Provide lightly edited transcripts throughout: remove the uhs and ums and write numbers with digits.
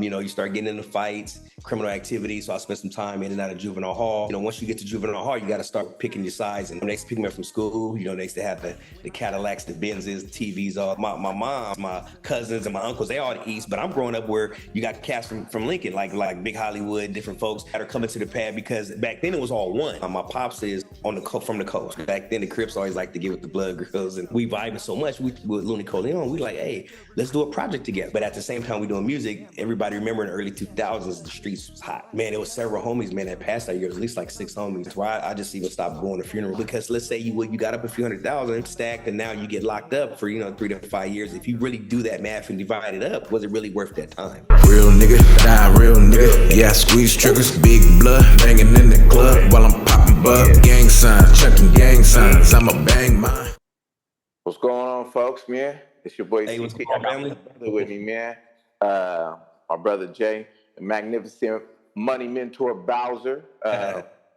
You start getting into fights, criminal activity. So I spent some time in and out of juvenile hall. Once you get to juvenile hall, you got to start picking your sides. And when they used to pick me up from school, they used to have the Cadillacs, the Benzes, the TVs, all. My mom, my cousins, and my uncles, they all the East. But I'm growing up where you got cats from Lincoln, like Big Hollywood, different folks that are coming to the pad because back then it was all one. My pops is from the coast. Back then the Crips always like to get with the blood girls, and we vibing so much with Luni Coleone. We like, hey, let's do a project together. But at the same time we doing music, everybody remember in the early 2000s, the streets was hot. Man, it was several homies, man, that passed that year. It was at least like 6 homies. That's why I just even stopped going to funeral. Because let's say you got up a few $100,000 stacked and now you get locked up for, 3 to 5 years. If you really do that math and divide it up, was it really worth that time? Real nigga, die real nigga. Yeah, I squeeze triggers, big blood, banging in the club while I'm popping bub. Gang signs, checking gang signs, I'ma bang mine. What's going on, folks, man? It's your boy Hey, what's CP. going on, family? With me, man. My brother Jay, the Magnificent money mentor Bowser.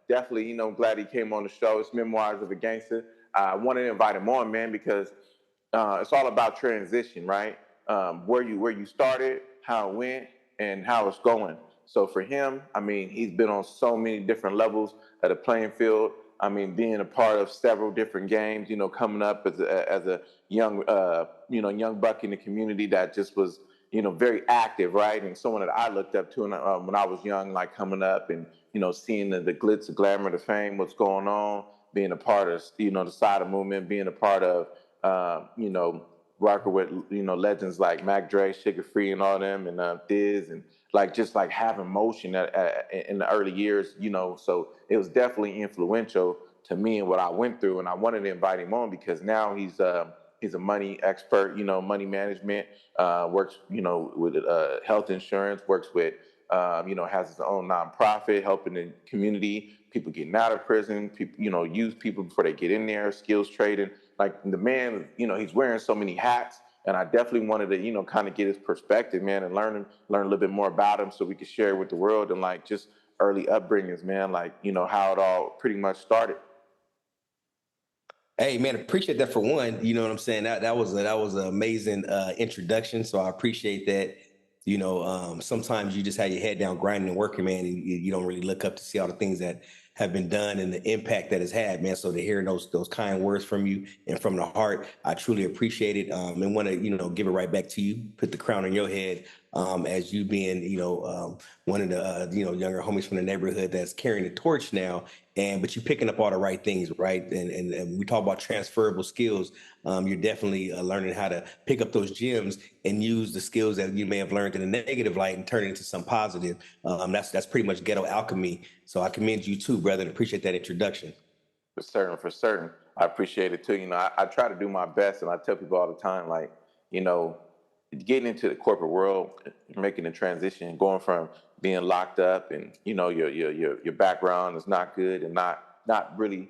Definitely, glad he came on the show. It's Memoirs of a Gangster. I wanted to invite him on, man, because it's all about transition, right? Where you started, how it went, and how it's going. So for him, he's been on so many different levels of the playing field. Being a part of several different games, coming up as a young, young buck in the community that just was, very active, right? And someone that I looked up to when I was young, like coming up and, seeing the glitz, the glamour, the fame, what's going on, being a part of, the Side movement, being a part of, working with, legends like Mac Dre, Sugar Free and all them, and Diz, and just having motion in the early years, so it was definitely influential to me and what I went through. And I wanted to invite him on because now he's a money expert, money management, works, with health insurance, works with, has his own nonprofit, helping the community, people getting out of prison, people, use people before they get in there, skills trading. Like the man, he's wearing so many hats. And I definitely wanted to, kind of get his perspective, man, and learn a little bit more about him so we could share it with the world and just early upbringings, man, how it all pretty much started. Hey, man, appreciate that for one. You know what I'm saying? That was an amazing introduction. So I appreciate that. Sometimes you just have your head down grinding and working, man, and you don't really look up to see all the things that have been done and the impact that it's had, man. So to hear those kind words from you and from the heart, I truly appreciate it. And want to, give it right back to you, put the crown on your head as you being, one of the, younger homies from the neighborhood that's carrying the torch now. But you're picking up all the right things, right? And we talk about transferable skills. You're definitely learning how to pick up those gems and use the skills that you may have learned in a negative light and turn it into some positive. That's pretty much ghetto alchemy. So I commend you too, brother, and appreciate that introduction. For certain. I appreciate it too. I try to do my best, and I tell people all the time, getting into the corporate world, making the transition, going from being locked up and, your background is not good and not really,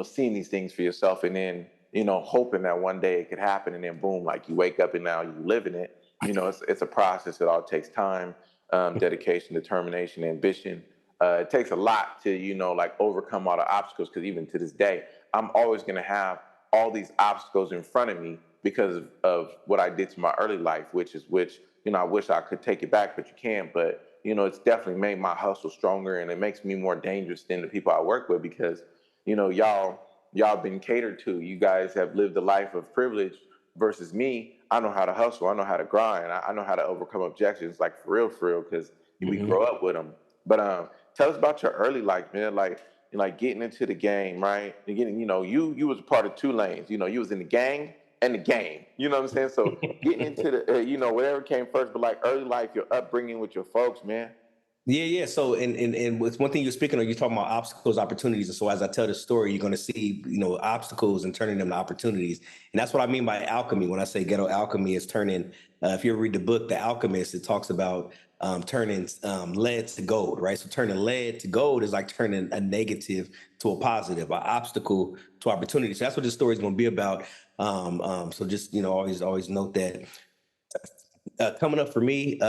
seeing these things for yourself, and then, hoping that one day it could happen, and then boom, you wake up and now you live in it. It's a process. It all takes time, dedication, determination, ambition. It takes a lot to, overcome all the obstacles, because even to this day, I'm always going to have all these obstacles in front of me because of what I did to my early life, which, I wish I could take it back, but you can't. But, it's definitely made my hustle stronger, and it makes me more dangerous than the people I work with because, y'all been catered to. You guys have lived a life of privilege versus me. I know how to hustle. I know how to grind. I know how to overcome objections, for real, because we grow up with them. But tell us about your early life, man. Getting into the game, right? And getting, you was a part of 2 lanes. You was in the gang and the game. You know what I'm saying? So getting into the, whatever came first, but early life, your upbringing with your folks, man. Yeah. So, and with one thing you're speaking of, you're talking about obstacles, opportunities. And so as I tell the story, you're going to see, obstacles and turning them to opportunities. And that's what I mean by alchemy. When I say ghetto alchemy, is turning, if you ever read the book, The Alchemist, it talks about turning lead to gold, right? So turning lead to gold is like turning a negative to a positive, an obstacle to opportunity. So that's what this story is going to be about. So just, always note that. Coming up for me,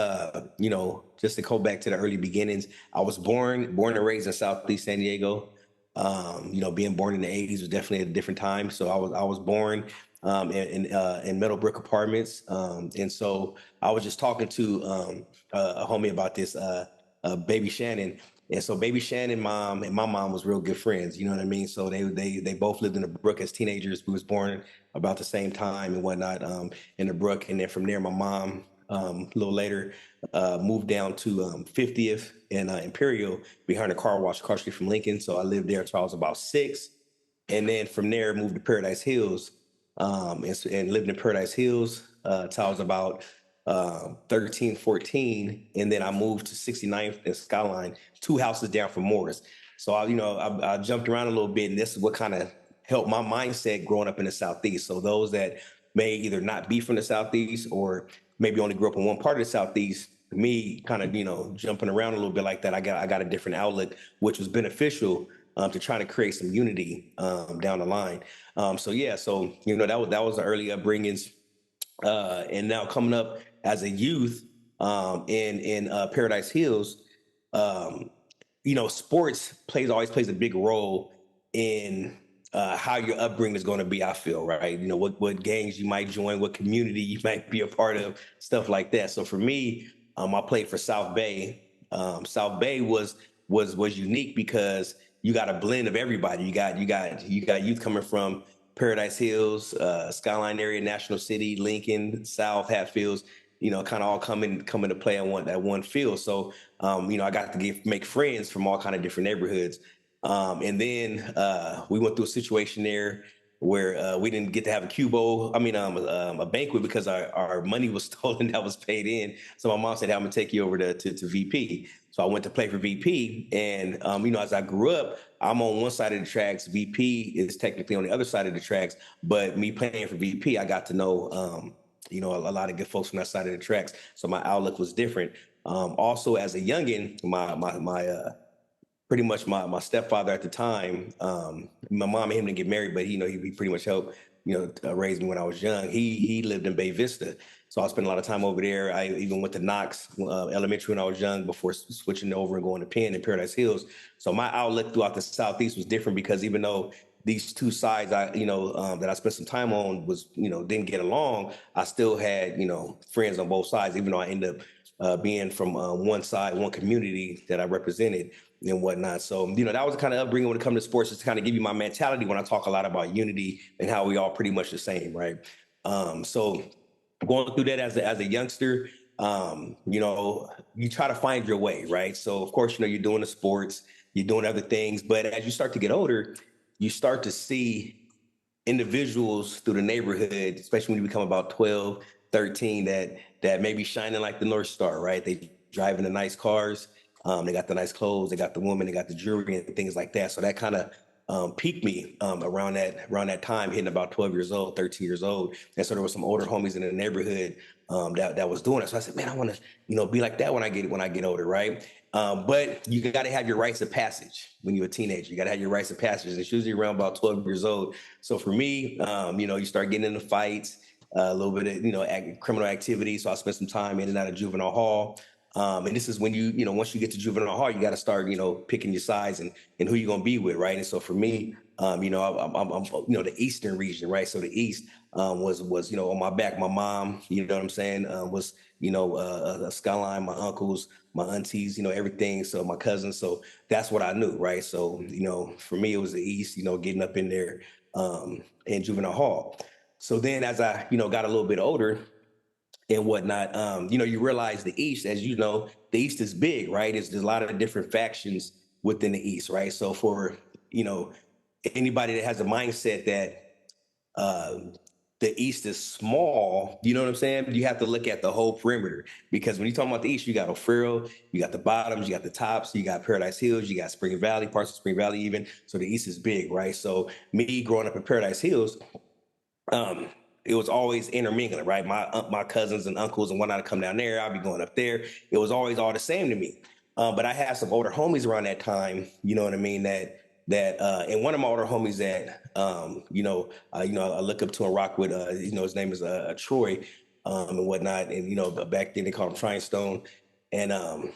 just to go back to the early beginnings, I was born and raised in Southeast San Diego. Being born in the 80s was definitely a different time. So I was born in metal brick apartments. And so I was just talking to a homie about this, baby Shannon. And so baby Shannon mom and my mom was real good friends, you know what I mean? So they both lived in the Brook as teenagers. We was born about the same time and whatnot, in the Brook. And then from there, my mom, a little later, moved down to 50th and Imperial behind the car wash across the street from Lincoln. So I lived there until I was about 6. And then from there, moved to Paradise Hills, and lived in Paradise Hills till I was about 13, 14. And then I moved to 69th and Skyline, 2 houses down from Morris. So I jumped around a little bit, and this is what kind of helped my mindset growing up in the Southeast. So those that may either not be from the Southeast or maybe only grew up in one part of the Southeast, me kind of, jumping around a little bit like that, I got a different outlook, which was beneficial to trying to create some unity down the line. So that was the early upbringings. And now coming up as a youth in Paradise Hills, sports always plays a big role in how your upbringing is going to be, I feel, right? What gangs you might join, what community you might be a part of, stuff like that. So for me, I played for South Bay. South Bay was unique because you got a blend of everybody. You got youth coming from Paradise Hills, Skyline area, National City, Lincoln, South, Hatfields, kind of all coming to play on that one field. So, I got to make friends from all kind of different neighborhoods. And then we went through a situation there where we didn't get to have a banquet because our money was stolen that was paid in. So my mom said, hey, I'm gonna take you over to VP. So I went to play for VP. And, as I grew up, I'm on one side of the tracks. VP is technically on the other side of the tracks. But me playing for VP, I got to know, a lot of good folks from that side of the tracks. So my outlook was different. Also, as a youngin, pretty much my stepfather at the time, my mom and him didn't get married, but he pretty much helped, raise me when I was young. He lived in Bay Vista. So I spent a lot of time over there. I even went to Knox Elementary when I was young before switching over and going to Penn in Paradise Hills. So my outlook throughout the Southeast was different because even though these two sides that I spent some time on didn't get along, I still had, friends on both sides, even though I ended up being from one side, one community that I represented and whatnot. So, that was the kind of upbringing when it comes to sports, just to kind of give you my mentality when I talk a lot about unity and how we all pretty much the same, right? So going through that as a youngster, you try to find your way, right? So of course, you're doing the sports, you're doing other things, but as you start to get older, you start to see individuals through the neighborhood, especially when you become about 12, 13, that may be shining like the North Star, right? They driving the nice cars, they got the nice clothes, they got the woman, they got the jewelry and things like that. So that kind of piqued me around that time, hitting about 12 years old, 13 years old. And so there was some older homies in the neighborhood that was doing it. So I said, man, I want to be like that when I get older, right? But you got to have your rites of passage when you're a teenager. You got to have your rites of passage. It's usually around about 12 years old. So for me, you start getting into fights, a little bit of, criminal activity. So I spent some time in and out of juvenile hall. And this is when once you get to juvenile hall, you got to start, picking your sides and who you're going to be with. Right. And so for me, I'm the Eastern region. Right. So the East was on my back. My mom, you know what I'm saying, was, Skyline, my uncles, my aunties, everything. So my cousins. So that's what I knew. Right. So, for me, it was the East, getting up in there in juvenile hall. So then as I, got a little bit older and whatnot, you realize the East, as you know, the East is big, right? There's a lot of different factions within the East, right? So for, anybody that has a mindset that the East is small, you know what I'm saying? You have to look at the whole perimeter, because when you talk about the East, you got O'Farrell, you got the bottoms, you got the tops, you got Paradise Hills, you got Spring Valley, parts of Spring Valley even. So the East is big, right? So me growing up in Paradise Hills, it was always intermingling, right? My cousins and uncles and whatnot come down there. I'll be going up there. It was always all the same to me. But I had some older homies around that time, you know what I mean, that and one of my older homies that I look up to and rock with, his name is Troy, and whatnot. And back then they called him Trying Stone. And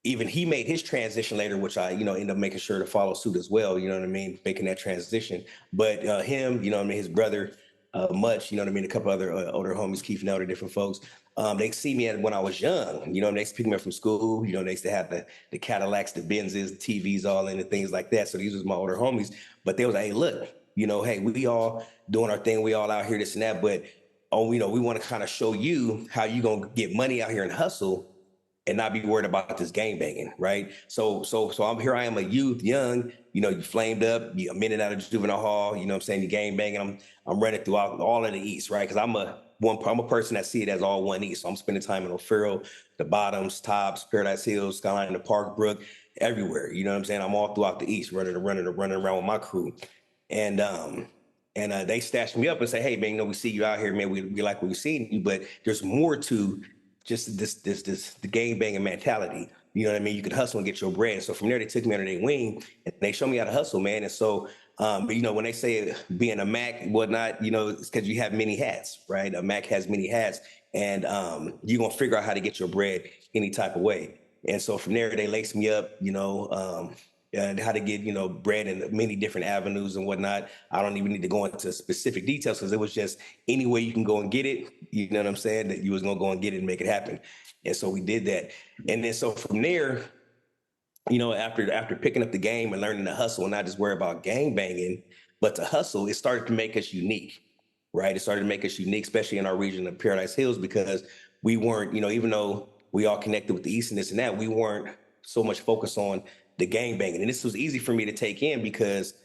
even he made his transition later, which I, ended up making sure to follow suit as well, you know what I mean, making that transition. But him, his brother, Much, a couple other older homies, Keith and other different folks. they see me when I was young. You know, they used to pick me up from school. You know, they used to have the Cadillacs, the Benzes, the TVs, all in and things like that. So these was my older homies. But they was like, hey, look, you know, hey, we all doing our thing. We all out here, this and that. But oh, you know, we want to kind of show you how you gonna get money out here and hustle and not be worried about this gang banging, right? So I'm here. I am a youth, young. You know, you flamed up. You a minute out of juvenile hall. You know what I'm saying? You gang banging. I'm running throughout all of the East, right? Because I'm a person that see it as all one East. So I'm spending time in O'Farrell, the Bottoms, Tops, Paradise Hills, Skyline, the Park Brook, everywhere. You know what I'm saying? I'm all throughout the East, running around with my crew, and they stashed me up and say, hey man, you know, we see you out here, man. We like what we seen you, but there's more to just the gang banging mentality. You know what I mean? You could hustle and get your bread. So from there, they took me under their wing and they showed me how to hustle, man. And so, but you know, when they say being a Mac and whatnot, you know, it's because you have many hats, right? A Mac has many hats, and you're gonna figure out how to get your bread any type of way. And so from there, they laced me up, you know, and how to get, you know, bread in many different avenues and whatnot. I don't even need to go into specific details because it was just any way you can go and get it. You know what I'm saying? That you was gonna go and get it and make it happen. And so we did that. And then so from there, you know, after picking up the game and learning to hustle and not just worry about gang banging, but to hustle, it started to make us unique, right? It started to make us unique, especially in our region of Paradise Hills, because we weren't, you know, even though we all connected with the East and this and that, we weren't so much focused on the gang banging. And this was easy for me to take in because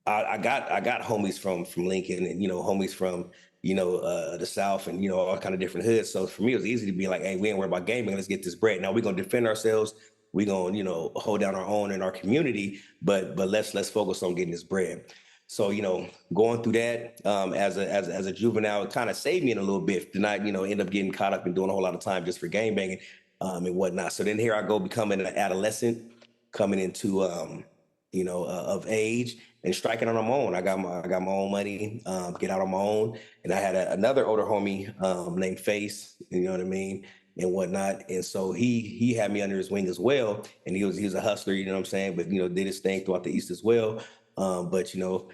I got homies from Lincoln and, you know, homies from, you know, the South and, you know, all kind of different hoods. So for me, it was easy to be like, hey, we ain't worried about gang banging. Let's get this bread. Now we're going to defend ourselves. We're going to, you know, hold down our own in our community, but let's focus on getting this bread. So, you know, going through that as a juvenile, it kind of saved me in a little bit to not, you know, end up getting caught up and doing a whole lot of time just for gang banging and whatnot. So then here I go becoming an adolescent, coming into you know, of age and striking on my own. I got my own money, get out on my own. And I had another older homie named Face, you know what I mean, and whatnot. And so he had me under his wing as well. And he was a hustler, you know what I'm saying, but, you know, did his thing throughout the East as well. But, you know,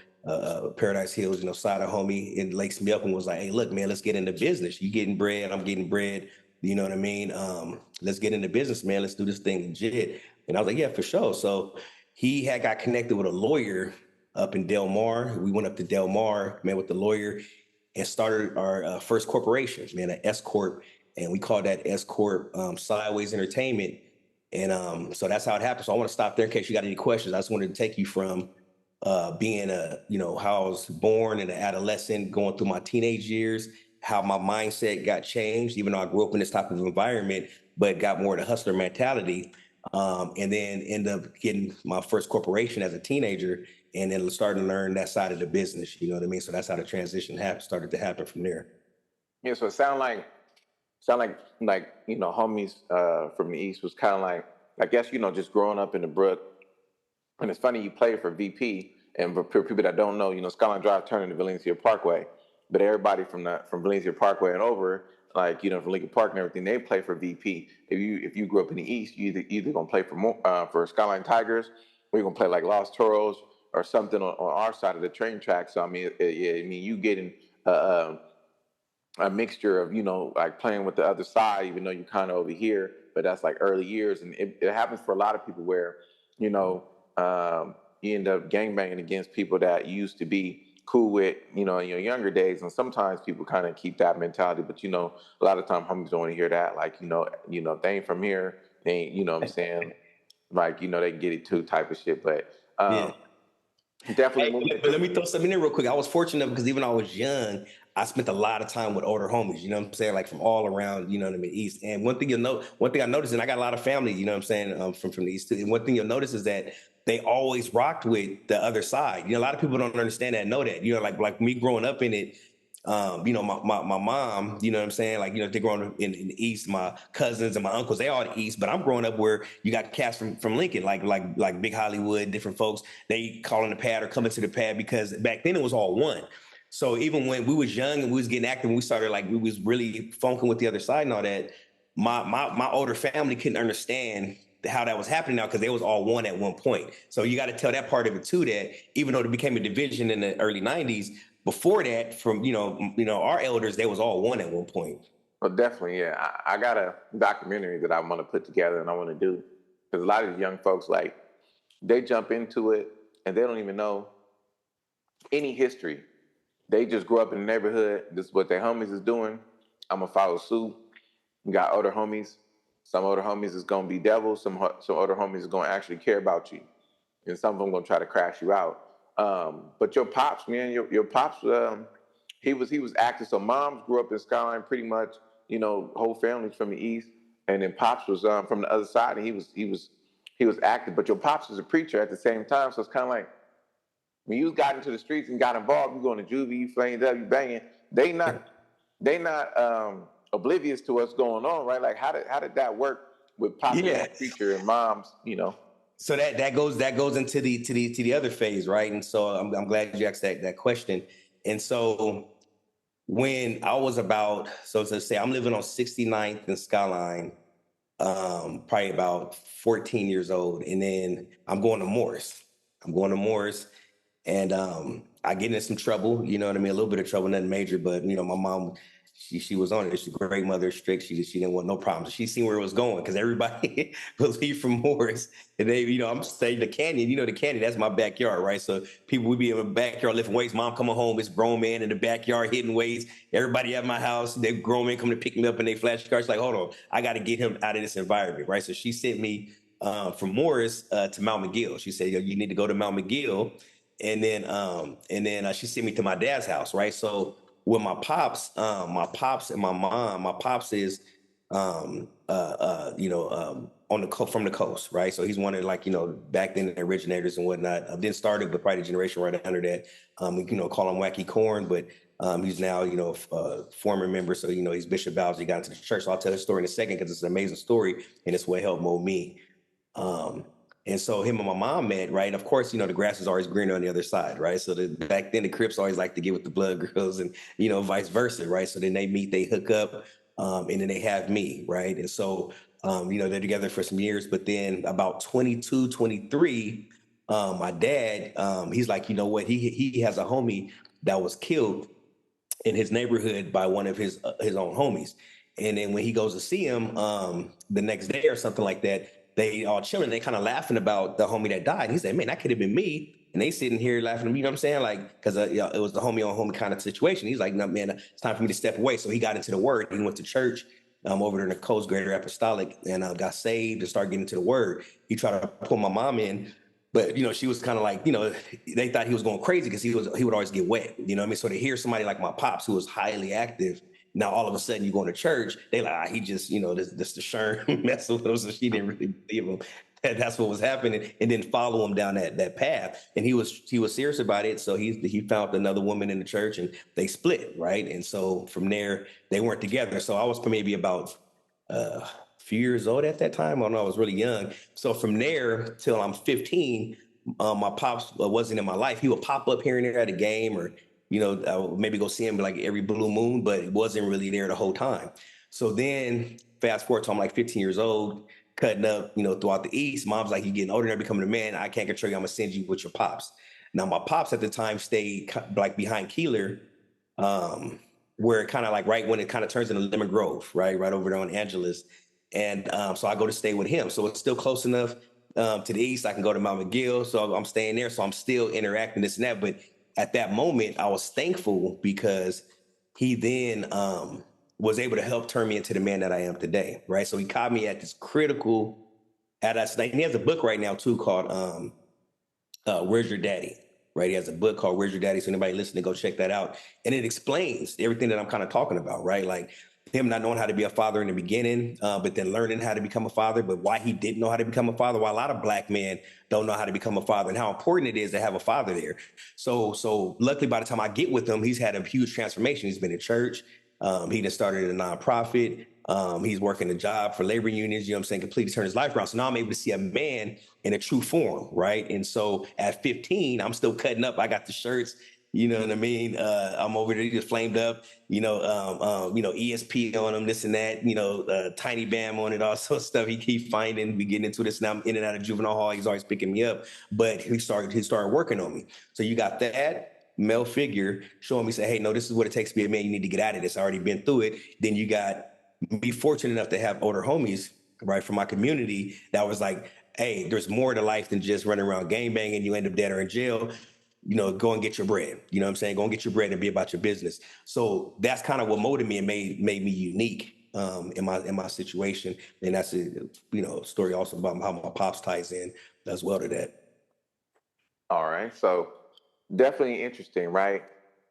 Paradise Hills, you know, side of homie, and laced me up and was like, hey, look, man, let's get into business. You getting bread, I'm getting bread. You know what I mean? Let's get into business, man. Let's do this thing legit. And I was like, yeah, for sure. So he had got connected with a lawyer up in Del Mar. We went up to Del Mar, met with the lawyer, and started our first corporation, man, an S Corp. And we called that S Corp Sidewayz Entertainment. And so that's how it happened. So I want to stop there in case you got any questions. I just wanted to take you from being you know, how I was born and an adolescent, going through my teenage years, how my mindset got changed, even though I grew up in this type of environment, but got more of the hustler mentality. And then end up getting my first corporation as a teenager, and then starting to learn that side of the business. You know what I mean? So that's how the transition started to happen from there. Yeah, so it sound like you know, homies from the East was kind of like, I guess, you know, just growing up in the Brook. And it's funny you played for VP, and for people that don't know, you know, Skyline Drive turned into Valencia Parkway, but everybody from Valencia Parkway and over, like, you know, from Lincoln Park and everything, they play for VP. If you grew up in the East, you either gonna play for Skyline Tigers, or you're gonna play like Los Toros or something on our side of the train track. So I mean, you getting a mixture of, you know, like playing with the other side, even though you're kind of over here, but that's like early years, and it happens for a lot of people where, you know, you end up gangbanging against people that you used to be cool with, you know, in your younger days. And sometimes people kind of keep that mentality, but, you know, a lot of time homies don't want to hear that. Like, you know, if they ain't from here, they ain't, you know what I'm saying? Like, you know, they can get it too type of shit. But Yeah. definitely. Hey, but let me throw something in real quick. I was fortunate because even when I was young, I spent a lot of time with older homies, you know what I'm saying? Like from all around, you know what I mean, East. And one thing I noticed, and I got a lot of family, you know what I'm saying, from the East too. And one thing you'll notice is that they always rocked with the other side. You know, a lot of people don't understand that, know that. You know, like me growing up in it, you know, my mom, you know what I'm saying? Like, you know, they growing up in the East, my cousins and my uncles, they all the East, but I'm growing up where you got cats from Lincoln, like Big Hollywood, different folks, they calling the pad or coming to the pad, because back then it was all one. So even when we was young and we was getting active, we started, like, we was really funking with the other side and all that, my older family couldn't understand how that was happening now, because they was all one at one point. So you got to tell that part of it too, that even though it became a division in the early 90s, before that, from, you know, our elders, they was all one at one point. Well, definitely, yeah. I got a documentary that I want to put together and I want to do, because a lot of these young folks, like, they jump into it and they don't even know any history. They just grew up in the neighborhood. This is what their homies is doing. I'm gonna follow suit. You got older homies. Some older homies is gonna be devils. Some older homies is gonna actually care about you, and some of them gonna try to crash you out. But your pops, man, your pops, he was active. So moms grew up in Skyline, pretty much. Whole family's from the east, and then pops was from the other side, and he was active. But your pops was a preacher at the same time, so it's kind of like when you got into the streets and got involved, you going to juvie, you flamed up, you banging. They not oblivious to what's going on, right? Like how did that work with pops being a preacher and moms? So that goes into the other phase, right? And so I'm glad you asked that question. And so when I was so to say, I'm living on 69th and Skyline, probably about 14 years old, and then I'm going to Morris. And I get into some trouble, you know what I mean? A little bit of trouble, nothing major, but my mom, she was on it. She's a great mother, strict. She didn't want no problems. She seen where it was going because everybody would leave from Morris. And they, I'm saying the canyon, the canyon, that's my backyard, right? So people would be in the backyard lifting weights. Mom coming home, it's grown man in the backyard hitting weights. Everybody at my house, they grown men coming to pick me up in their flash cars. Like, hold on, I got to get him out of this environment, right? So she sent me from Morris to Mount McGill. She said, you need to go to Mount McGill. And then she sent me to my dad's house, right? So with my pops and my mom, my pops is on from the coast, right? So he's one of back then the originators and whatnot. Then started with probably the generation right under that. We call him Wacky Corn, but he's now former member. So he's Bishop Bowser. He got into the church. So I'll tell the story in a second because it's an amazing story and it's what helped mold me. And so him and my mom met, right? And of course, the grass is always greener on the other side, right? So back then the Crips always like to get with the blood girls and, vice versa, right? So then they meet, they hook up, and then they have me, right? And so, they're together for some years, but then about 22, 23, my dad, he's like, you know what? He has a homie that was killed in his neighborhood by one of his own homies. And then when he goes to see him the next day or something like that, they all chilling, they kind of laughing about the homie that died. And he said, man, that could have been me. And they sitting here laughing at me, you know what I'm saying? Like, because it was the homie on homie kind of situation. He's like, no, man, it's time for me to step away. So he got into the word. He went to church over there in the Coast Greater Apostolic and got saved and started getting into the word. He tried to pull my mom in, but, she was kind of like, they thought he was going crazy because he would always get wet. You know what I mean? So to hear somebody like my pops, who was highly active, now all of a sudden you going to church, they like, he just, this the Sherm messing with him, so she didn't really believe him. That's what was happening, and then follow him down that path. And he was serious about it. So he found another woman in the church, and they split, right? And so from there they weren't together. So I was maybe about a few years old at that time. I don't know, I was really young. So from there till I'm 15, my pops wasn't in my life. He would pop up here and there at a game, or I would maybe go see him like every blue moon, but it wasn't really there the whole time. So then fast forward to I'm like 15 years old, cutting up, throughout the East. Mom's like, you're getting older, you're becoming a man. I can't control you. I'm gonna send you with your pops. Now my pops at the time stayed like behind Keeler, where it kind of like right when it kind of turns into Lemon Grove, right over there on Angeles. And so I go to stay with him. So it's still close enough to the East. I can go to Mount McGill. So I'm staying there. So I'm still interacting this and that. But at that moment, I was thankful because he then was able to help turn me into the man that I am today, right? So he caught me at this critical, and he has a book right now too called Where's Your Daddy, right? He has a book called Where's Your Daddy? So anybody listening, go check that out. And it explains everything that I'm kind of talking about, right? Like him not knowing how to be a father in the beginning, but then learning how to become a father, but why he didn't know how to become a father, why a lot of Black men don't know how to become a father, and how important it is to have a father there. So luckily by the time I get with him, he's had a huge transformation. He's been in church. He just started a nonprofit. He's working a job for labor unions, completely turned his life around. So now I'm able to see a man in a true form, right? And so at 15, I'm still cutting up. I got the shirts. You know what I mean? I'm over there just flamed up, ESP on him, this and that, Tiny Bam on it, all sorts of stuff. He keep finding, we getting into this. Now I'm in and out of juvenile hall. He's always picking me up, but he started working on me. So you got that. male figure showing me, say, hey, no, this is what it takes to be a man. You need to get out of this. I already been through it. Then you got me fortunate enough to have older homies, right, from my community that was like, hey, there's more to life than just running around gang banging. You end up dead or in jail. Go and get your bread. You know what I'm saying? Go and get your bread and be about your business. So that's kind of what motivated me and made me unique in my situation. And that's a story also about how my pops ties in as well to that. All right, so definitely interesting, right?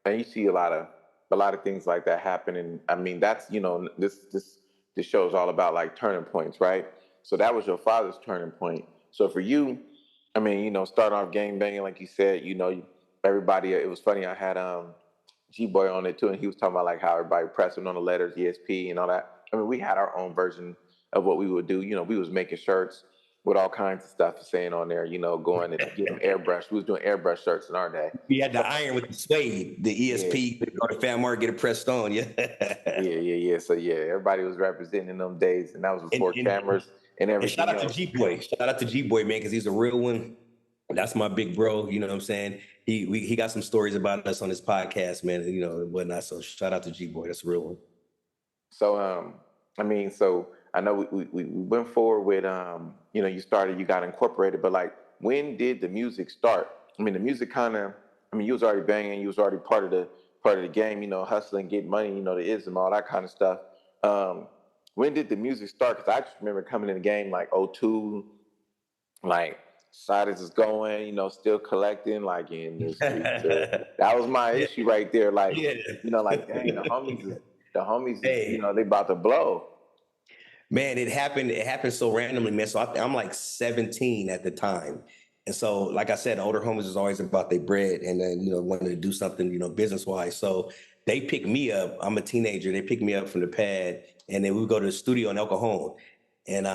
And you see a lot of things like that happen, and I mean that's this show is all about like turning points, right? So that was your father's turning point. So for you, I mean, starting off gang banging, like you said, everybody. It was funny. I had G-Boy on it too, and he was talking about like how everybody pressing on the letters, ESP and all that. I mean, we had our own version of what we would do. We was making shirts with all kinds of stuff saying on there, going and get them airbrushed. We was doing airbrush shirts in our day. We had the iron with the suede, the ESP, or the Fat Mark, get it pressed on, yeah. Yeah. So yeah, everybody was representing in them days, and that was before cameras and everything. And shout out to G-Boy. Shout out to G-Boy, man, because he's a real one. That's my big bro, you know what I'm saying? He got some stories about us on his podcast, man, and whatnot. So shout out to G-Boy. That's a real one. So so I know we went forward with you got incorporated, but like when did the music start? I mean, the music you was already banging, you was already part of the game, hustling, getting money, the ism, all that kind of stuff. When did the music start? Because I just remember coming in the game like '02, like Sidewayz is going, still collecting, like in the streets. That was my issue right there. Like, like dang, the homies, hey, they about to blow. Man, it happened so randomly, man. So I'm like 17 at the time. And so, like I said, older homies is always about their bread and then, wanting to do something, business-wise. So they picked me up. I'm a teenager. They picked me up from the pad and then we would go to the studio in El Cajon. And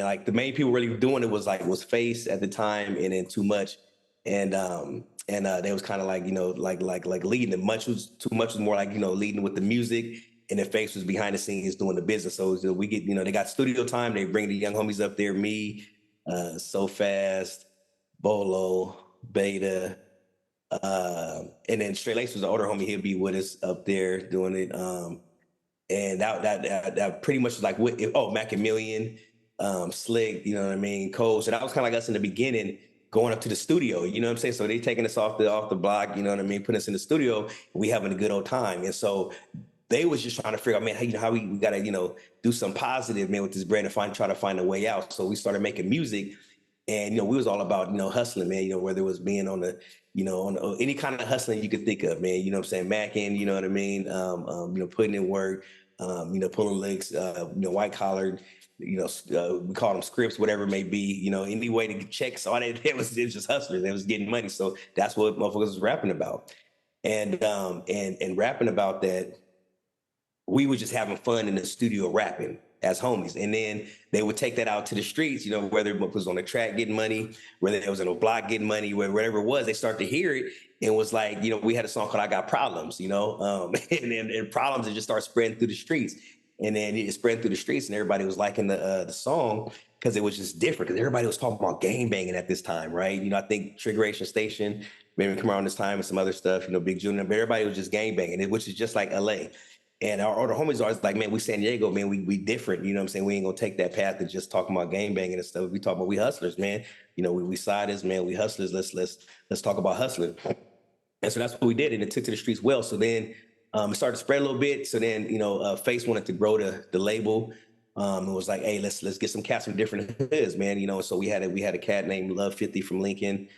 like the main people really doing it was Face at the time and then Too Much. And they was kind of like, like leading. And Too Much was more like, leading with the music. And the Face was behind the scenes doing the business. So we get, they got studio time. They bring the young homies up there, me, So Fast, Bolo, Beta, and then Straight Lace was the older homie. He'll be with us up there doing it. And that pretty much was like, Mac and Million, Slick, you know what I mean, Cole. So that was kind of like us in the beginning going up to the studio, you know what I'm saying? So they taking us off the block, you know what I mean, putting us in the studio, and we having a good old time. And so they was just trying to figure out, man, how we got to, do some positive, man, with this brand and try to find a way out. So we started making music and, we was all about, hustling, man, whether it was being on the, on any kind of hustling you could think of, man, you know what I'm saying? Macking, you know what I mean? Putting in work, pulling legs, white collar, we call them scripts, whatever it may be, any way to get checks, all that, it was just hustlers. They was getting money. So that's what motherfuckers was rapping about. And rapping about that, we were just having fun in the studio rapping as homies. And then they would take that out to the streets, whether it was on the track getting money, whether it was in a block getting money, whatever it was, they start to hear it and was like, we had a song called I Got Problems, and Problems, it just started spreading through the streets. And then it spread through the streets and everybody was liking the song because it was just different because everybody was talking about gang banging at this time, right? I think Triggeration Station maybe come around this time and some other stuff, Big Junior, but everybody was just gang banging, which is just like LA. And our older homies are always like, man, we San Diego, man, we different. You know what I'm saying? We ain't gonna take that path of just talking about gang banging and stuff. We talk about we hustlers, man. We siders, man, we hustlers. Let's talk about hustling. And so that's what we did. And it took to the streets well. So then it started to spread a little bit. So then, Face wanted to grow the label. It was like, hey, let's get some cats from different hoods, man. So we had a cat named Love 50 from Lincoln.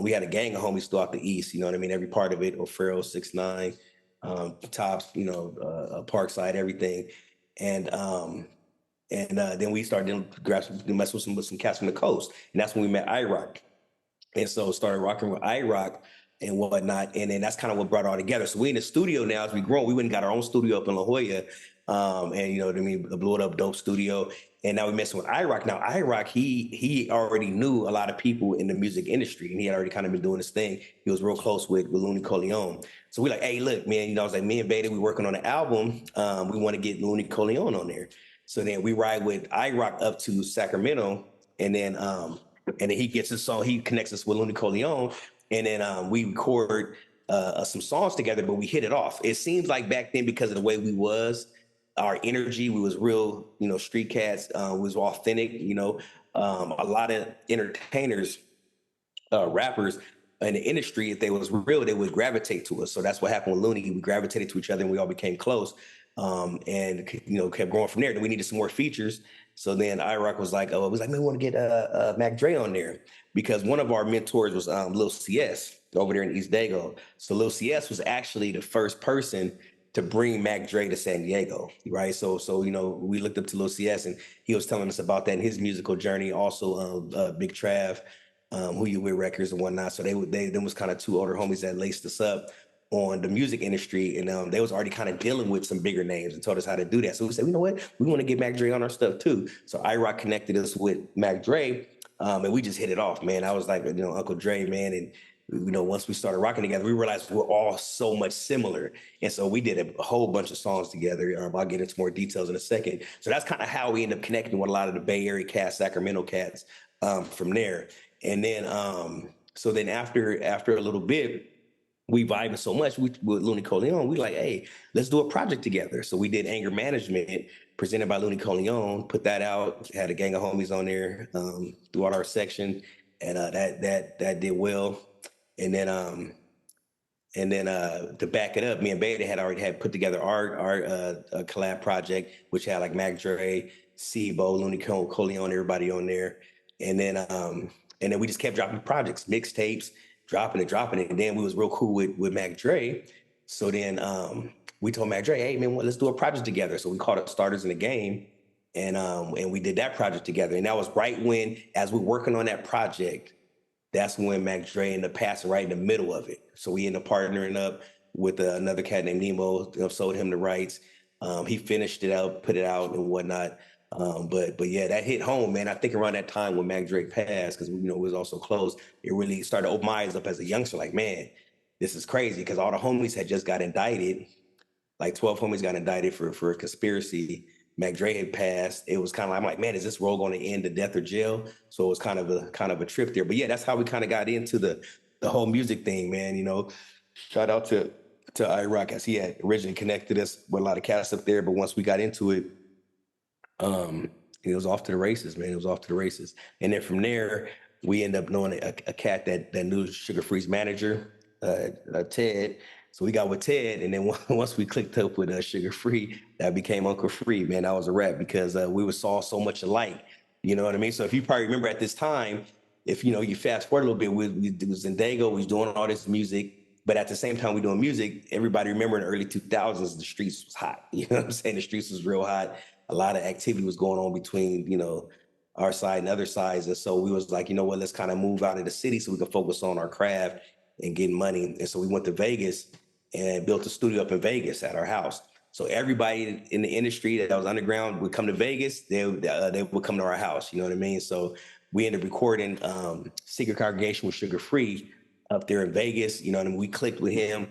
We had a gang of homies throughout the East, you know what I mean? Every part of it, O'Farrell, 6ix9ine. Tops, Parkside, everything. And then we started to mess with some cats from the coast. And that's when we met IROC. And so started rocking with IROC and whatnot. And then that's kind of what brought it all together. So we in the studio now as we grow. We went and got our own studio up in La Jolla. And what I mean, blew it up, dope studio. And now we're messing with IROC. Now, IROC, he already knew a lot of people in the music industry, and he had already kind of been doing his thing. He was real close with Luni Coleone. So we're like, hey, look, man, I was like, me and Beta, we working on an album. We want to get Luni Coleone on there. So then we ride with IROC up to Sacramento, and then he gets us song. He connects us with Luni Coleone, and then we record some songs together, but we hit it off. It seems like back then, because of the way we was, our energy, we was real, street cats, we was authentic, a lot of entertainers, rappers in the industry, if they was real, they would gravitate to us. So that's what happened with Luni. We gravitated to each other and we all became close. And kept growing from there. Then we needed some more features. So then iRock was like, oh, it was like, man, we want to get Mac Dre on there, because one of our mentors was Lil CS over there in East Dago. So Lil CS was actually the first person to bring Mac Dre to San Diego, right? So we looked up to Lil CS, and he was telling us about that in his musical journey. Also, Big Trav, Who You With Records and whatnot. So they was kind of two older homies that laced us up on the music industry, and they was already kind of dealing with some bigger names and told us how to do that. So we said, you know what, we want to get Mac Dre on our stuff too. So iRock connected us with Mac Dre, and we just hit it off, man. I was like, Uncle Dre, man, and once we started rocking together, we realized we're all so much similar. And so we did a whole bunch of songs together. I'll get into more details in a second. So that's kind of how we ended up connecting with a lot of the Bay Area cats, Sacramento cats, from there. And then, so then after a little bit, we vibing so much with Luni Coleone, we like, hey, let's do a project together. So we did Anger Management, presented by Luni Coleone, put that out, had a gang of homies on there throughout our section, and that did well. And then to back it up, me and Beta had already put together our collab project, which had like Mac Dre, Sibo, Luni Coleone, everybody on there. And then we just kept dropping projects, mixtapes, dropping it. And then we was real cool with Mac Dre. So then we told Mac Dre, hey man, let's do a project together. So we called it Starters in the Game. And we did that project together. And that was right when, as we're working on that project, that's when Mac Dre ended up passing right in the middle of it. So we ended up partnering up with another cat named Nemo, sold him the rights. He finished it out, put it out and whatnot. But yeah, that hit home, man. I think around that time when Mac Dre passed, because it was also close, it really started to open my eyes up as a youngster. Like, man, this is crazy, because all the homies had just got indicted. Like 12 homies got indicted for a conspiracy. Mac Dre had passed. It was kind of like, I'm like, man, is this role going to end to death or jail? So it was kind of a trip there. But yeah, that's how we kind of got into the whole music thing, man. Shout out to iRock, as he had originally connected us with a lot of cats up there. But once we got into it, it was off to the races, man. It was off to the races. And then from there, we ended up knowing a cat that knew Sugar Free's manager, Ted. So we got with Ted, and then once we clicked up with Sugar Free, that became Uncle Free, man. That was a wrap, because we saw so much alike. You know what I mean? So if you probably remember at this time, if you fast forward a little bit, we was in Dago, we was doing all this music, but at the same time we doing music, everybody remember in the early 2000s, the streets was hot. You know what I'm saying? The streets was real hot. A lot of activity was going on between, our side and other sides. And so we was like, you know what, let's kind of move out of the city so we can focus on our craft and getting money. And so we went to Vegas and built a studio up in Vegas at our house. So everybody in the industry that was underground would come to Vegas. They would come to our house. You know what I mean? So we ended up recording Secret Congregation with Sugar Free up there in Vegas. You know, and we clicked with him.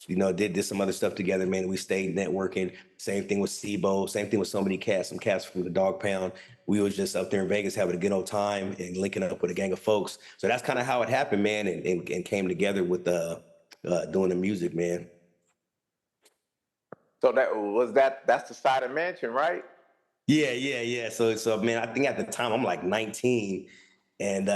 Did some other stuff together, man. We stayed networking. Same thing with Sibo. Same thing with so many cats. Some cats from the Dog Pound. We was just up there in Vegas having a good old time and linking up with a gang of folks. So that's kind of how it happened, man, and came together with doing the music, man. So that's the side of Mansion, right? Yeah. So man, I think at the time I'm like 19, and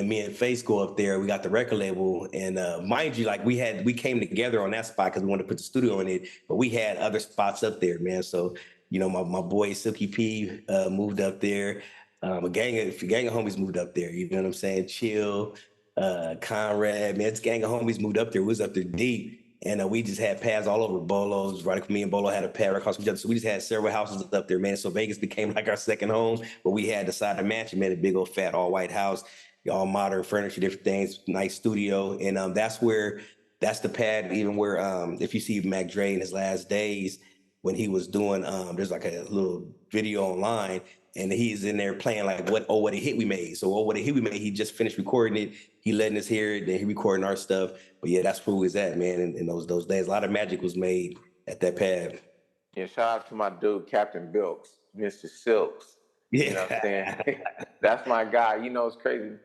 me and Face go up there. We got the record label, and mind you, like we came together on that spot because we wanted to put the studio in it, but we had other spots up there, man. So my boy Silky P moved up there. A gang of homies moved up there. You know what I'm saying? Chill, Conrad, man, it's gang of homies moved up there. We was up there deep. And we just had pads all over. Bolo's, right? Me and Bolo had a pad right across each other. So we just had several houses up there, man. So Vegas became like our second home. But we had the side of Mansion, man, a big old fat all white house, all modern furniture, different things, nice studio. And that's the pad, even where if you see Mac Dre in his last days when he was doing, there's like a little video online, and he's in there playing like what a hit we made. So what a hit we made, he just finished recording it. He letting us hear it, then he recording our stuff. But yeah, that's where we was at, man, in those days. A lot of magic was made at that pad. Yeah, shout out to my dude, Captain Bilks, Mr. Silks. Yeah. You know what I'm saying? That's my guy. You it's crazy.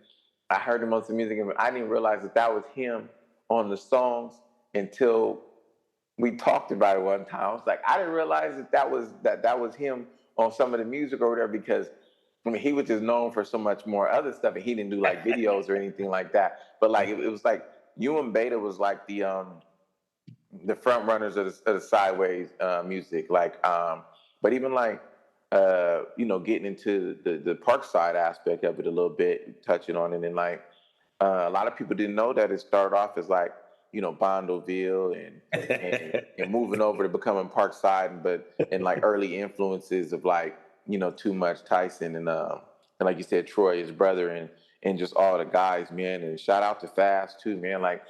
I heard him on some music, and I didn't realize that was him on the songs. until we talked about it one time. I was like, I didn't realize that was him on some of the music or whatever, because I mean, he was just known for so much more other stuff, and he didn't do like videos or anything like that. But like, it was like you and Beta was like the front runners of the Sidewayz music. Like, but even like, you know, getting into the park side aspect of it a little bit, touching on it, and like, a lot of people didn't know that it started off as like, you know, Bondoville and moving over to becoming Parkside, and like early influences of like, you know, Too Much Tyson and like you said, Troy, his brother, and just all the guys, man. And shout out to Fast too, man. Like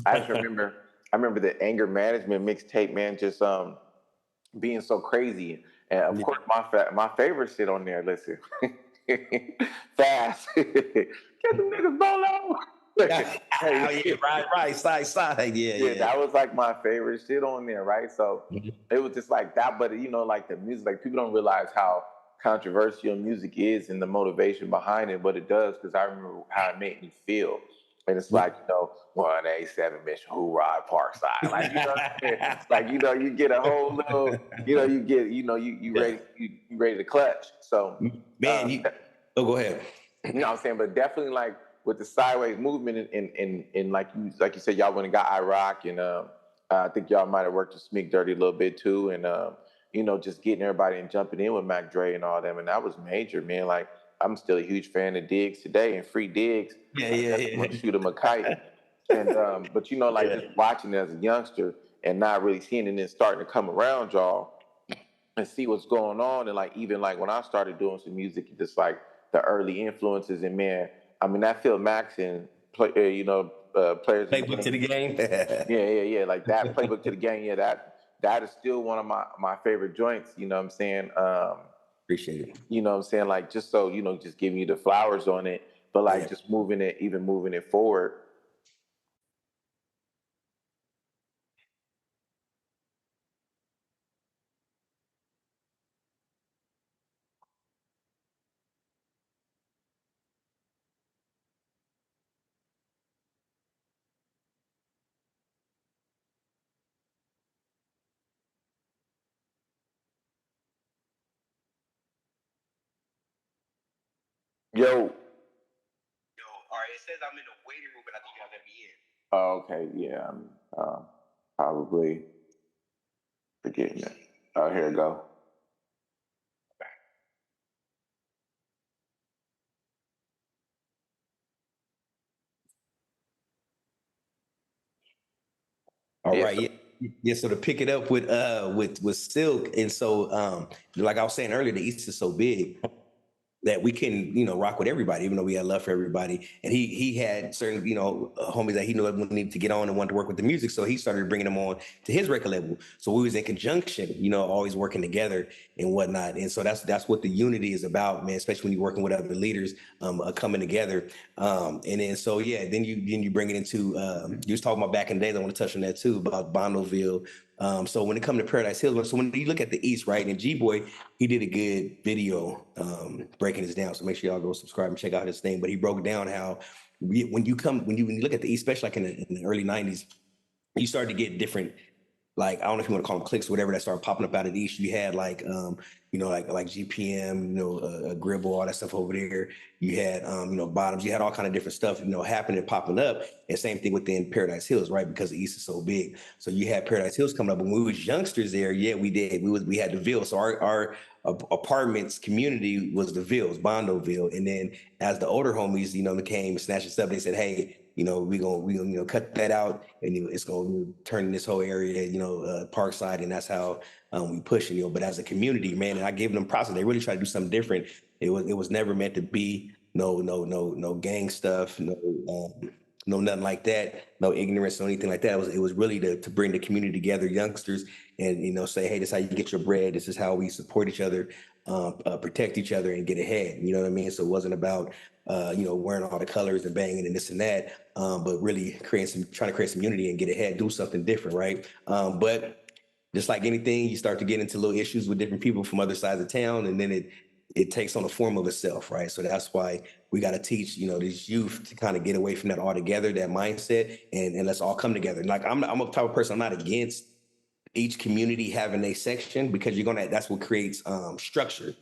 I just I remember the anger management mixtape, man, just being so crazy. And of course, my favorite shit on there. Listen, Fast, get them niggas bolo. Yeah, right, side, yeah. That was like my favorite shit on there, right? So it was just like that, but you know, like the music, like people don't realize how controversial music is and the motivation behind it, but it does, because I remember how it made me feel. And it's like, you know, 187 Mission Hoorah Parkside. Like, you know what I'm saying? Like, you know, you get a whole little, you know, you ready to clutch. So man, go ahead. You know what I'm saying? But definitely like with the Sidewayz movement and like you said, y'all went and got IROC, and I think y'all might have worked with Smeek Dirty a little bit too, and you know, just getting everybody and jumping in with Mac Dre and all them, and that was major, man. Like I'm still a huge fan of Diggs today, and Free Diggs. Yeah. I'm gonna shoot him a kite. And but you know, like just watching it as a youngster and not really seeing it, and then starting to come around y'all and see what's going on, and like even like when I started doing some music, just like the early influences, and man, I mean that Phil Max and you know, players Playbook to the game. yeah, like that Playbook to the Game. Yeah, that is still one of my favorite joints. You know what I'm saying? Appreciate it. You know what I'm saying? Like just so you know, just giving you the flowers on it, but like just moving it forward. Yo. All right, it says I'm in the waiting room, but I think y'all let me in. Oh, okay, yeah, I'm probably forgetting it. Oh, here we go. All right, yeah. So to pick it up with Silk, and so like I was saying earlier, the East is so big that we can, you know, rock with everybody, even though we had love for everybody. And he had certain, you know, homies that he knew needed to get on and wanted to work with the music. So he started bringing them on to his record label. So we was in conjunction, you know, always working together and whatnot. And so that's what the unity is about, man, especially when you're working with other leaders coming together. And then, so, yeah, then you bring it into, you was talking about back in the days, I want to touch on that too, about Bondoville. So when it comes to Paradise Hills, so when you look at the East, right, and G-Boy, he did a good video breaking this down. So make sure y'all go subscribe and check out his thing. But he broke down how when you look at the East, especially like in the early 90s, you started to get different, like, I don't know if you want to call them clicks or whatever, that started popping up out of the East. You had like, you know, like GPM, you know, Gribble, all that stuff over there. You had, you know, Bottoms. You had all kind of different stuff, you know, happening, popping up. And same thing within Paradise Hills, right? Because the East is so big. So you had Paradise Hills coming up. When we was youngsters there, yeah, we did. We had the Ville. So our apartments community was the Villes, Bondoville. And then as the older homies, you know, came snatching stuff, they said, hey, you know, we gonna you know, cut that out, and you know, it's gonna turn this whole area, you know, Parkside, and that's how we push it, you know. But as a community, man, and I gave them props. They really try to do something different. It was never meant to be no gang stuff, no nothing like that, no ignorance or anything like that. It was really to bring the community together, youngsters, and, you know, say, hey, this is how you get your bread. This is how we support each other, protect each other, and get ahead. You know what I mean? So it wasn't about you know, wearing all the colors and banging and this and that, but really trying to create some unity and get ahead, do something different, right? But just like anything, you start to get into little issues with different people from other sides of town, and then it takes on the form of itself, right? So that's why we got to teach, these youth to kind of get away from that altogether, that mindset, and let's all come together. Like I'm a type of person, I'm not against each community having a section, because that's what creates structure.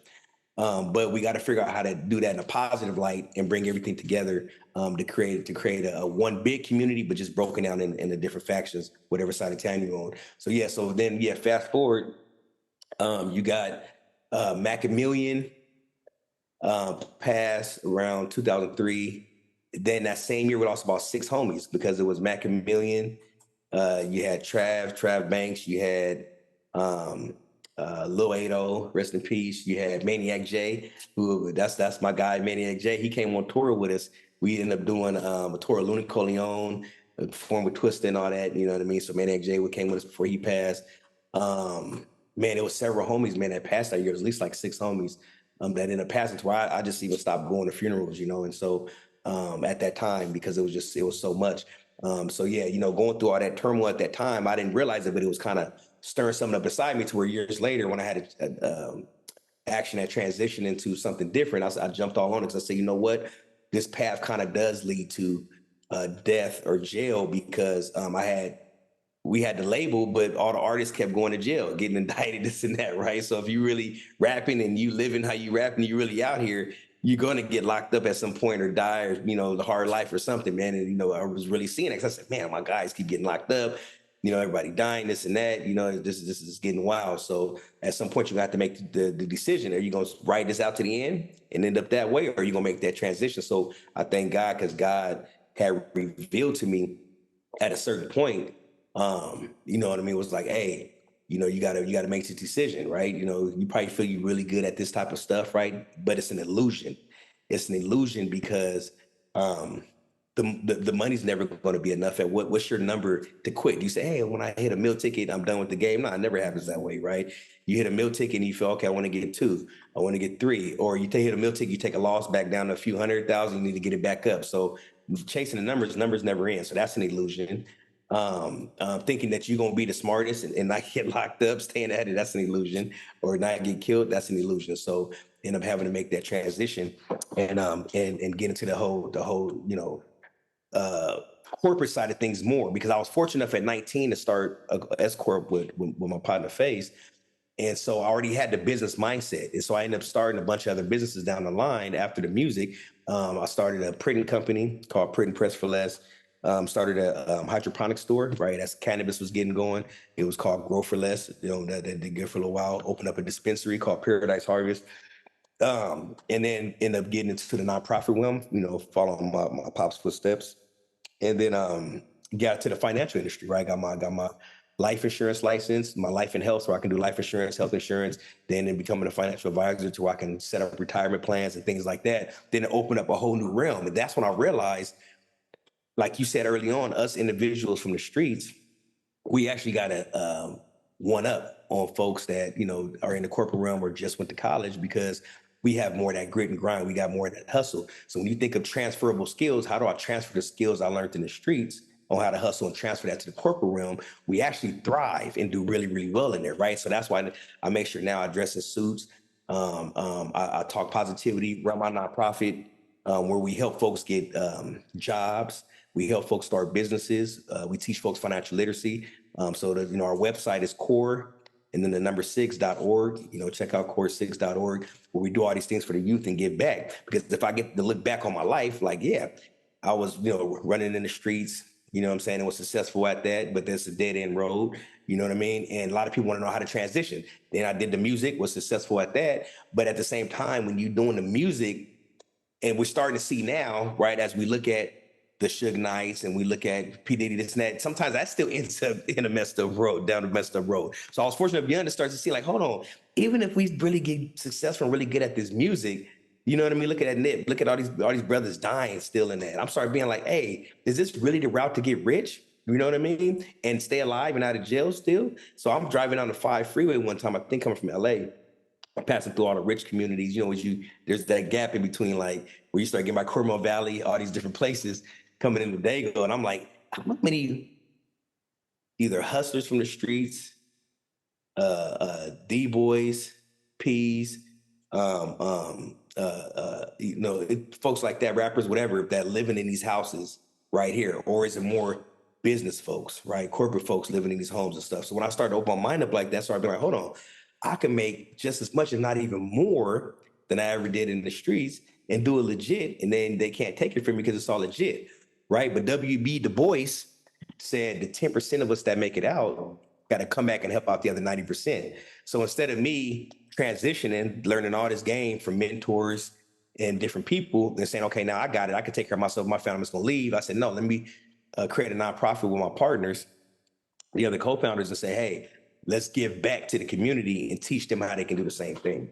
But we got to figure out how to do that in a positive light and bring everything together to create a one big community, but just broken down in the different factions, whatever side of town you're on. So then fast forward, you got Macmillian passed around 2003. Then that same year we lost about 6 homies, because it was Macmillian. You had Trav Banks. You had Lil Ado, rest in peace. You had Maniac J, who that's my guy, Maniac J. He came on tour with us. We ended up doing a tour of Luni Coleone, performed with Twista and all that. You know what I mean? So Maniac J came with us before he passed. Man, it was several homies, man, that passed that year. It was at least like 6 homies that ended up passing, to where I just even stopped going to funerals, and so at that time, because it was so much. So yeah, going through all that turmoil at that time, I didn't realize it, but it was kind of stirring something up beside me, to where years later, when I had action that transitioned into something different, I jumped all on it, because I said, you know what, this path kind of does lead to death or jail, because we had the label, but all the artists kept going to jail, getting indicted, this and that, right? So if you really rapping and you living how you rap and you really out here, you're going to get locked up at some point or die, or, the hard life or something, man. And, I was really seeing it, because I said, man, my guys keep getting locked up, everybody dying, this and that, this is getting wild. So at some point you got to make the decision. Are you going to ride this out to the end and end up that way? Or are you going to make that transition? So I thank God, because God had revealed to me at a certain point, you know what I mean? It was like, hey, you gotta make this decision, right? You probably feel you're really good at this type of stuff, right? But it's an illusion. It's an illusion, because the money's never going to be enough. At what's your number to quit? You say, hey, when I hit a meal ticket, I'm done with the game. No, it never happens that way, right? You hit a meal ticket and you feel, okay, I want to get 2, I want to get 3, or you hit a meal ticket, you take a loss back down to a few 100,000, you need to get it back up. So chasing the numbers never end. So that's an illusion. Thinking that you're gonna be the smartest and not get locked up, staying at it, that's an illusion, or not get killed, that's an illusion. So end up having to make that transition and get into the whole corporate side of things more, because I was fortunate enough at 19 to start a S corp with my partner Faze. And so I already had the business mindset. And so I ended up starting a bunch of other businesses down the line after the music. I started a printing company called Print and Press for Less. Started a hydroponic store, right? As cannabis was getting going. It was called Grow for Less, that did good for a little while. Opened up a dispensary called Paradise Harvest. And then ended up getting into the nonprofit realm, following my pop's footsteps. And then got to the financial industry, right? Got my life insurance license, my life and health, so I can do life insurance, health insurance, then becoming a financial advisor to where I can set up retirement plans and things like that. Then it opened up a whole new realm. And that's when I realized, like you said early on, us individuals from the streets, we actually got to one up on folks that, are in the corporate realm or just went to college, because we have more of that grit and grind. We got more of that hustle. So when you think of transferable skills, how do I transfer the skills I learned in the streets on how to hustle and transfer that to the corporate realm? We actually thrive and do really, really well in there, right? So that's why I make sure now I dress in suits. I talk positivity, run my nonprofit where we help folks get jobs. We help folks start businesses. We teach folks financial literacy. So that, our website is core and then the number 6.org. Check out core6.org, where we do all these things for the youth and give back. Because if I get to look back on my life, like, yeah, I was, running in the streets, I'm saying, and was successful at that, but there's a dead end road, you know what I mean? And a lot of people want to know how to transition. Then I did the music, was successful at that. But at the same time, when you're doing the music, and we're starting to see now, right, as we look at the Suge Knights and we look at P. Diddy, this and that, sometimes that still ends up in a messed up road, down a messed up road. So I was fortunate enough to start to see, like, hold on, even if we really get successful and really good at this music, you know what I mean? Look at that nip, look at all these brothers dying still in that. I'm starting being like, hey, is this really the route to get rich? You know what I mean? And stay alive and out of jail still? So I'm driving on the 5 freeway one time, I think coming from LA. I'm passing through all the rich communities, there's that gap in between, like, where you start getting by Cornwall Valley, all these different places coming into Dago. And I'm like, how many either hustlers from the streets, D-boys, P's, folks like that, rappers, whatever, that living in these houses right here? Or is it more business folks, right? Corporate folks living in these homes and stuff. So when I started to open my mind up like that, so I'd be like, hold on, I can make just as much, if not even more than I ever did in the streets and do it legit. And then they can't take it from me because it's all legit, right? But W.B. Du Bois said the 10% of us that make it out got to come back and help out the other 90%. So instead of me transitioning, learning all this game from mentors and different people and saying, okay, now I got it, I can take care of myself, my family's going to leave. I said, no, let me create a nonprofit with my partners, the other co-founders, and say, hey, let's give back to the community and teach them how they can do the same thing.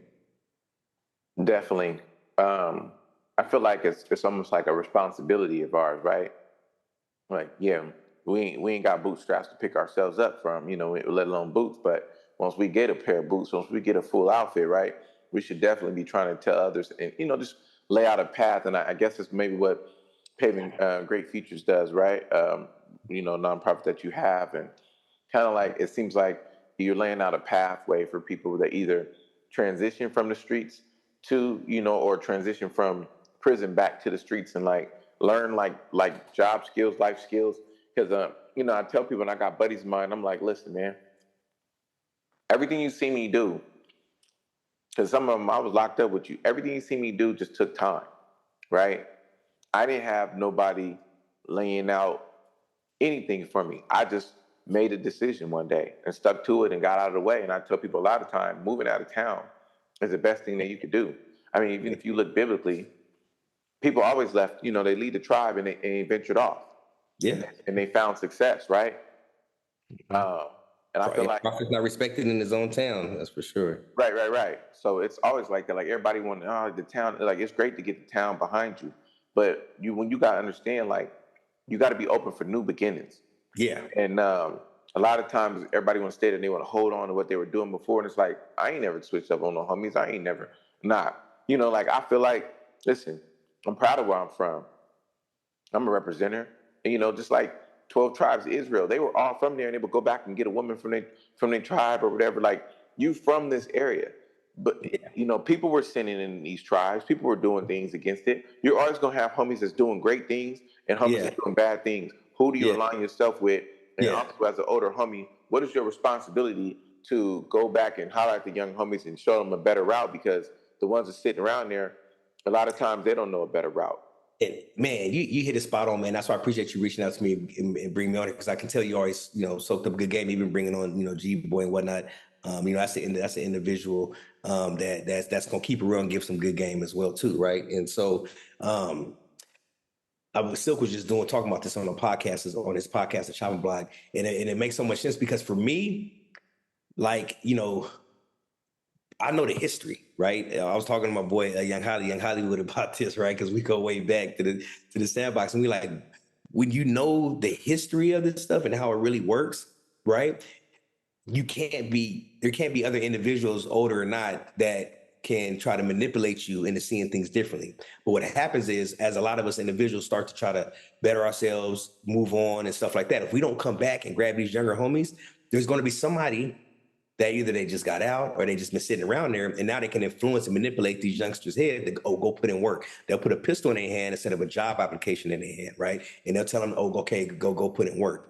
Definitely. I feel like it's almost like a responsibility of ours, right? Like, yeah, we ain't got bootstraps to pick ourselves up from, let alone boots. But once we get a pair of boots, once we get a full outfit, right, we should definitely be trying to tell others and, just lay out a path. And I guess it's maybe what Paving Great Futures does, right? Nonprofit that you have. And kind of like, it seems like you're laying out a pathway for people that either transition from the streets to, or transition from prison back to the streets and learn like job skills, life skills. Because, I tell people, and I got buddies of mine, I'm like, listen, man, everything you see me do, because some of them, I was locked up with you. Everything you see me do just took time, right? I didn't have nobody laying out anything for me. I just made a decision one day and stuck to it and got out of the way. And I tell people a lot of time, moving out of town is the best thing that you could do. I mean, even if you look biblically, people always left, they lead the tribe and they ventured off. Yeah. And they found success, right? And I feel like prophet's not respected in his own town, that's for sure. Right. So it's always like that. Like everybody wanted, the town, like it's great to get the town behind you. But when you gotta understand, like, you gotta be open for new beginnings. Yeah. And a lot of times everybody wants to stay there and they want to hold on to what they were doing before. And it's like, I ain't never switched up on no homies. I ain't never, I feel like, listen, I'm proud of where I'm from. I'm a representative. And, just like 12 tribes of Israel, they were all from there and they would go back and get a woman from their tribe or whatever. Like, you from this area. But, people were sinning in these tribes. People were doing things against it. You're always going to have homies that's doing great things and homies that's doing bad things. Who do you align yourself with? And also, as an older homie, what is your responsibility to go back and highlight the young homies and show them a better route? Because the ones that sitting around there, a lot of times they don't know a better route. And man, you hit it spot on, man. That's why I appreciate you reaching out to me and bringing me on it, because I can tell you always, soaked up a good game, even bringing on, G-Boy and whatnot. That's the individual that's gonna keep it real and give some good game as well too, right? And so Silk was just talking about this on his podcast, the Chopping Block, and it makes so much sense because for me, like, I know the history, right? I was talking to my boy Young Hollywood about this, right? Because we go way back to the sandbox, and we like, when you know the history of this stuff and how it really works, right? There can't be other individuals, older or not, that can try to manipulate you into seeing things differently. But what happens is, as a lot of us individuals start to try to better ourselves, move on and stuff like that, if we don't come back and grab these younger homies, there's going to be somebody that either they just got out or they just been sitting around there, and now they can influence and manipulate these youngsters' head to go put in work. They'll put a pistol in their hand instead of a job application in their hand, right? And they'll tell them, okay, go put in work.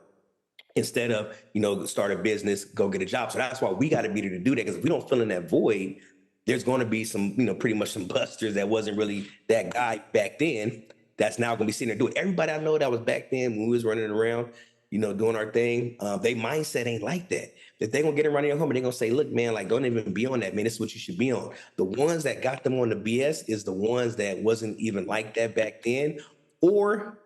Instead of, start a business, go get a job. So that's why we got to be there to do that, because if we don't fill in that void, there's going to be some, pretty much some busters that wasn't really that guy back then that's now going to be sitting there doing. Everybody I know that was back then when we was running around, doing our thing, they mindset ain't like that. If they going to get around your home, they're going to say, look, man, like, don't even be on that, man. This is what you should be on. The ones that got them on the BS is the ones that wasn't even like that back then, or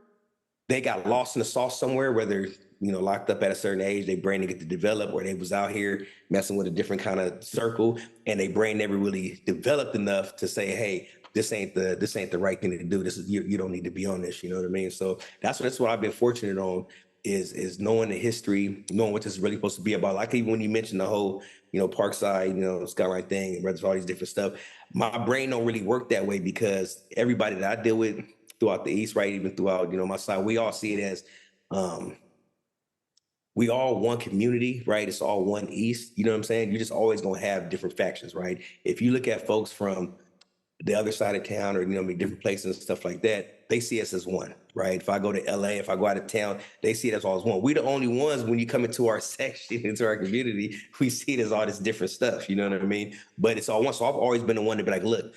they got lost in the sauce somewhere, whether, locked up at a certain age, their brain didn't get to develop, or they was out here messing with a different kind of circle and their brain never really developed enough to say, hey, this ain't the right thing to do. This is, you don't need to be on this. You know what I mean? So that's what I've been fortunate on is knowing the history, knowing what this is really supposed to be about. Like even when you mentioned the whole, Parkside, Skyline thing, and all these different stuff, my brain don't really work that way, because everybody that I deal with throughout the East, right, even throughout, my side, we all see it as, we all one community, right? It's all one East. You know what I'm saying? You're just always gonna have different factions, right? If you look at folks from the other side of town or different places and stuff like that, they see us as one, right? If I go to LA, if I go out of town, they see it as all as one. We the only ones when you come into our section, into our community, we see it as all this different stuff. You know what I mean? But it's all one. So I've always been the one to be like, look,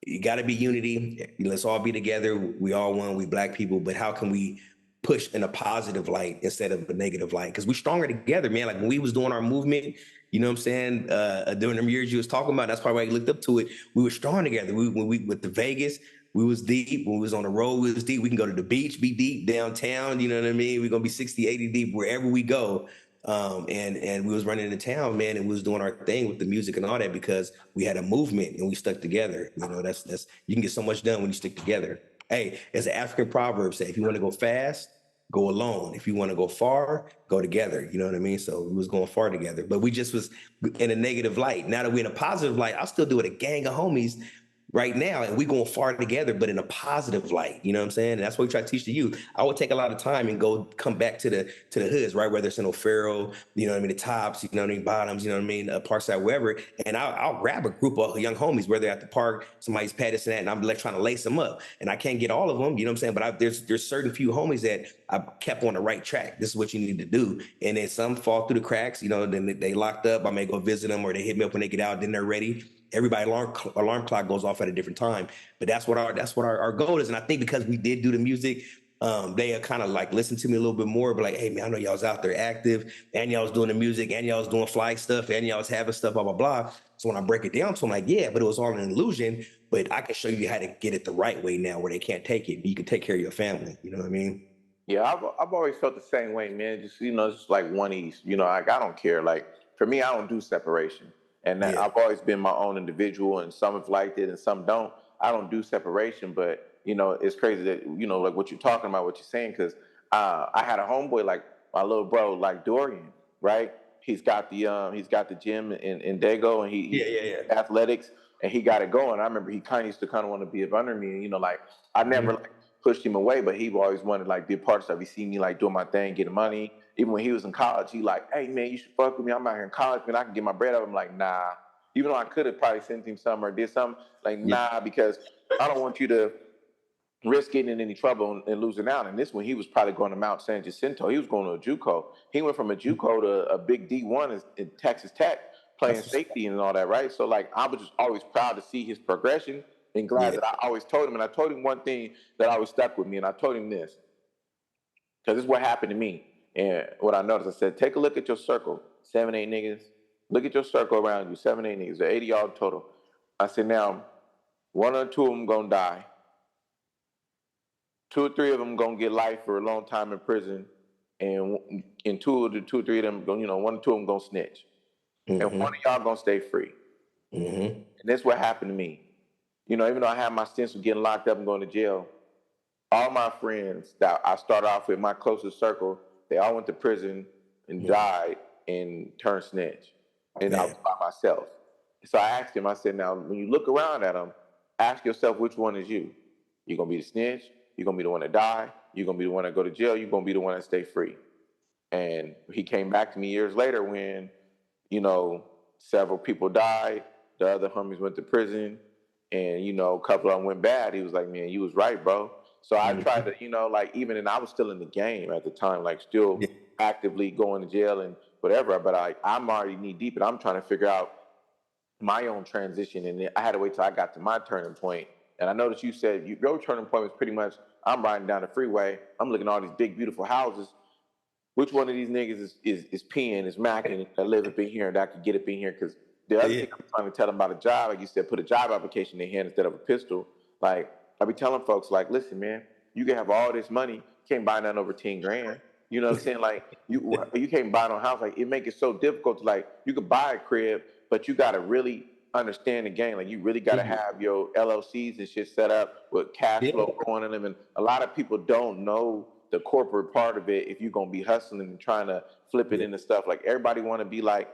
you got to be unity. Let's all be together. We all one. We Black people. But how can we push in a positive light instead of a negative light? Because we're stronger together, man. Like when we was doing our movement, you know what I'm saying? During them years you was talking about, that's probably why I looked up to it. We were strong together. When we with the Vegas, we was deep. When we was on the road, we was deep. We can go to the beach, be deep downtown. You know what I mean? We're gonna be 60, 80 deep wherever we go. And we was running into town, man, and we was doing our thing with the music and all that because we had a movement and we stuck together. You know, that's you can get so much done when you stick together. Hey, as an African proverb say, if you want to go fast, go alone. If you want to go far, go together. You know what I mean? So we was going far together, but we just was in a negative light. Now that we're in a positive light, I'll still do it a gang of homies right now, and we going far together, but in a positive light. You know what I'm saying? And that's what we try to teach the youth. I would take a lot of time and come back to the hoods, right? Whether it's in O'Farrell, you know what I mean, the tops, you know what I mean, bottoms, you know what I mean, Parkside, wherever. And I'll grab a group of young homies, whether at the park, somebody's patting that, and I'm like trying to lace them up. And I can't get all of them, you know what I'm saying? But there's certain few homies that I kept on the right track. This is what you need to do. And then some fall through the cracks, you know, then they locked up. I may go visit them or they hit me up when they get out, then they're ready. Everybody alarm clock goes off at a different time, but that's what our goal is. And I think because we did do the music, they kind of like listen to me a little bit more, but like, hey man, I know y'all was out there active and y'all was doing the music and y'all was doing fly stuff and y'all was having stuff, blah, blah, blah. So when I break it down, so I'm like, yeah, but it was all an illusion, but I can show you how to get it the right way now where they can't take it. You can take care of your family. You know what I mean? Yeah, I've always felt the same way, man. Just it's like one East. Like I don't care. Like for me, I don't do separation. And that I've always been my own individual, and some have liked it and some don't. I don't do separation, but it's crazy that like what you're talking about, what you're saying, because I had a homeboy like my little bro, like Dorian, right? He's got the gym in Dago, and he athletics, and he got it going. I remember he kind of used to want to be up under me, and like I never like pushed him away, but he always wanted to like be a part of stuff. He see me like doing my thing, getting money. Even when he was in college, he like, hey man, you should fuck with me. I'm out here in college, man. I can get my bread up. I'm like, nah. Even though I could have probably sent him something or did something, like, nah, because I don't want you to risk getting in any trouble and losing out. And this when he was probably going to Mount San Jacinto. He was going to a JUCO. He went from a JUCO to a big D1 in Texas Tech, playing safety and all that, right? So like, I was just always proud to see his progression and glad that I always told him. And I told him one thing that always stuck with me, and I told him this, because this is what happened to me. And what I noticed, I said, take a look at your circle, 7, 8 niggas. Look at your circle around you, 7, 8 niggas. There are 80 y'all total. I said, now, 1 or 2 of them gonna die. 2 or 3 of them gonna get life for a long time in prison, and 2 or 3 of them, 1 or 2 of them gonna snitch, and 1 of y'all gonna stay free. And that's what happened to me. Even though I had my stints of getting locked up and going to jail, all my friends that I started off with, my closest circle, they all went to prison and died and turned snitch. And I was by myself. So I asked him, I said, now, when you look around at them, ask yourself which one is you. You're going to be the snitch. You're going to be the one that die. You're going to be the one that go to jail. You're going to be the one that stay free. And he came back to me years later when, several people died. The other homies went to prison. And, a couple of them went bad. He was like, man, you was right, bro. So I tried to, like, and I was still in the game at the time, like still actively going to jail and whatever. But I'm already knee deep, and I'm trying to figure out my own transition. And I had to wait till I got to my turning point. And I noticed you said your turning point was pretty much, I'm riding down the freeway. I'm looking at all these big, beautiful houses. Which one of these niggas is peeing, is macking, that live up in here and that could get up in here? Because the other thing I'm trying to tell them about a job, like you said, put a job application in their hand instead of a pistol. Like, I be telling folks, like, listen, man, you can have all this money, you can't buy nothing over 10 grand. You know what I'm saying? Like, you can't buy no house. Like, it make it so difficult to, like, you could buy a crib, but you got to really understand the game. Like, you really got to have your LLCs and shit set up with cash flow going in them. And a lot of people don't know the corporate part of it if you're going to be hustling and trying to flip it into stuff. Like, everybody want to be like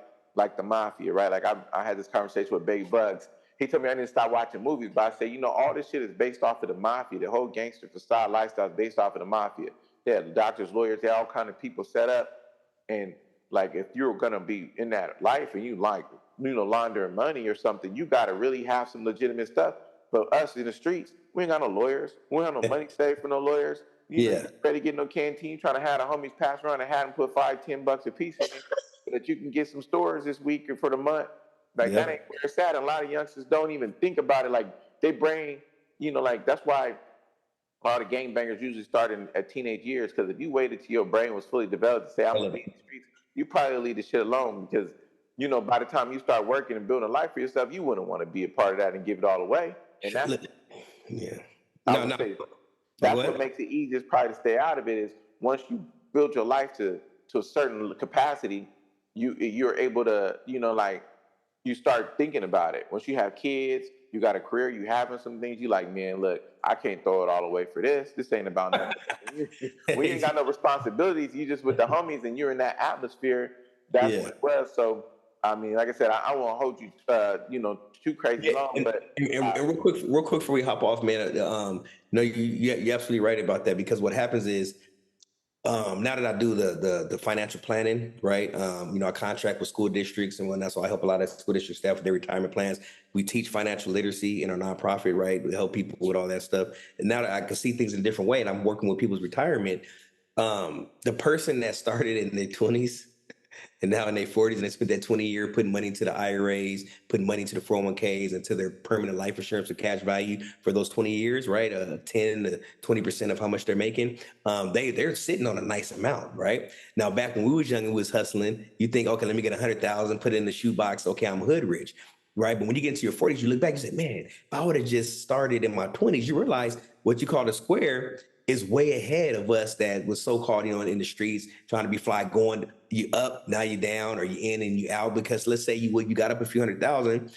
the mafia, right? Like, I had this conversation with Baby Bugs. He told me I didn't stop watching movies, but I said, all this shit is based off of the mafia. The whole gangster facade lifestyle is based off of the mafia. They had doctors, lawyers, they had all kind of people set up And like, if you're gonna be in that life and you like, laundering money or something, you gotta really have some legitimate stuff. But us in the streets, we ain't got no lawyers. We ain't got no money saved for no lawyers. You Yeah. ready to get no canteen, trying to have the homies pass around and have them put $5-10 a piece in it so that you can get some stores this week and for the month. Like, that ain't where it's at. And a lot of youngsters don't even think about it. Like, they brain, like, that's why all the gangbangers usually start at teenage years, because if you waited till your brain was fully developed to say, I'm going to be in the streets, you probably leave the shit alone, because, by the time you start working and building a life for yourself, you wouldn't want to be a part of that and give it all away. And that's, yeah. I would say, that's what makes it easiest probably to stay out of it, is once you build your life to a certain capacity, you're able to, like, you start thinking about it. Once you have kids, you got a career, you having some things, you like, man, look, I can't throw it all away for this. This ain't about nothing. We ain't got no responsibilities. You just with the homies and you're in that atmosphere. That's what it was. So, I mean, like I said, I won't hold you, too crazy long. But real quick before we hop off, man. No, you're absolutely right about that, because what happens is, now that I do the financial planning, right? I contract with school districts and whatnot, so I help a lot of school district staff with their retirement plans. We teach financial literacy in our nonprofit, right? We help people with all that stuff. And now that I can see things in a different way, and I'm working with people's retirement, the person that started in their 20s and now in their 40s, and they spent that 20 year putting money into the IRAs, putting money into the 401ks, into their permanent life insurance or cash value for those 20 years, right? 10 to 20% of how much they're making. They're sitting on a nice amount, right? Now, back when we was young and was hustling, you think, okay, let me get 100,000, put it in the shoebox. Okay, I'm hood rich. Right. But when you get into your 40s, you look back and say, man, if I would have just started in my 20s, you realize what you call the square is way ahead of us that was so-called, in the streets, trying to be fly, going you up, now you down, or you in and you out. Because let's say you got up a few 100,000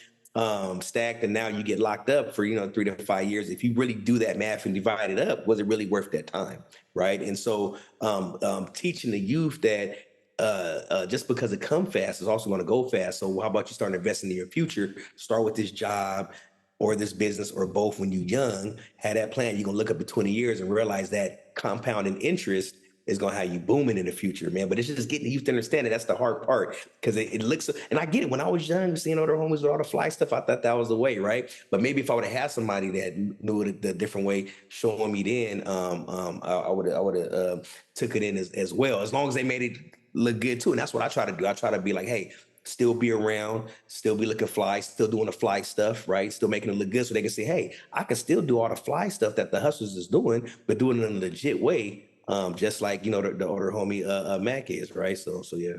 stacked, and now you get locked up for 3 to 5 years. If you really do that math and divide it up, was it really worth that time? Right. And so teaching the youth that just because it come fast is also going to go fast. So how about you start investing in your future? Start with this job or this business or both when you're young. Have that plan. You're going to look up to 20 years and realize that compounding interest is going to have you booming in the future, man. But it's just getting the youth to understand it. That's the hard part, because it looks, and I get it. When I was young, seeing other homies with all the fly stuff, I thought that was the way, right? But maybe if I would have had somebody that knew it the different way, showing me then, I would have took it in as well, as long as they made it look good too. And that's what I try to do. I try to be like, hey, still be around, still be looking fly, still doing the fly stuff, right? Still making it look good, so they can say, hey, I can still do all the fly stuff that the hustlers is doing, but doing it in a legit way. Just like, the older homie Mac is, right? So yeah.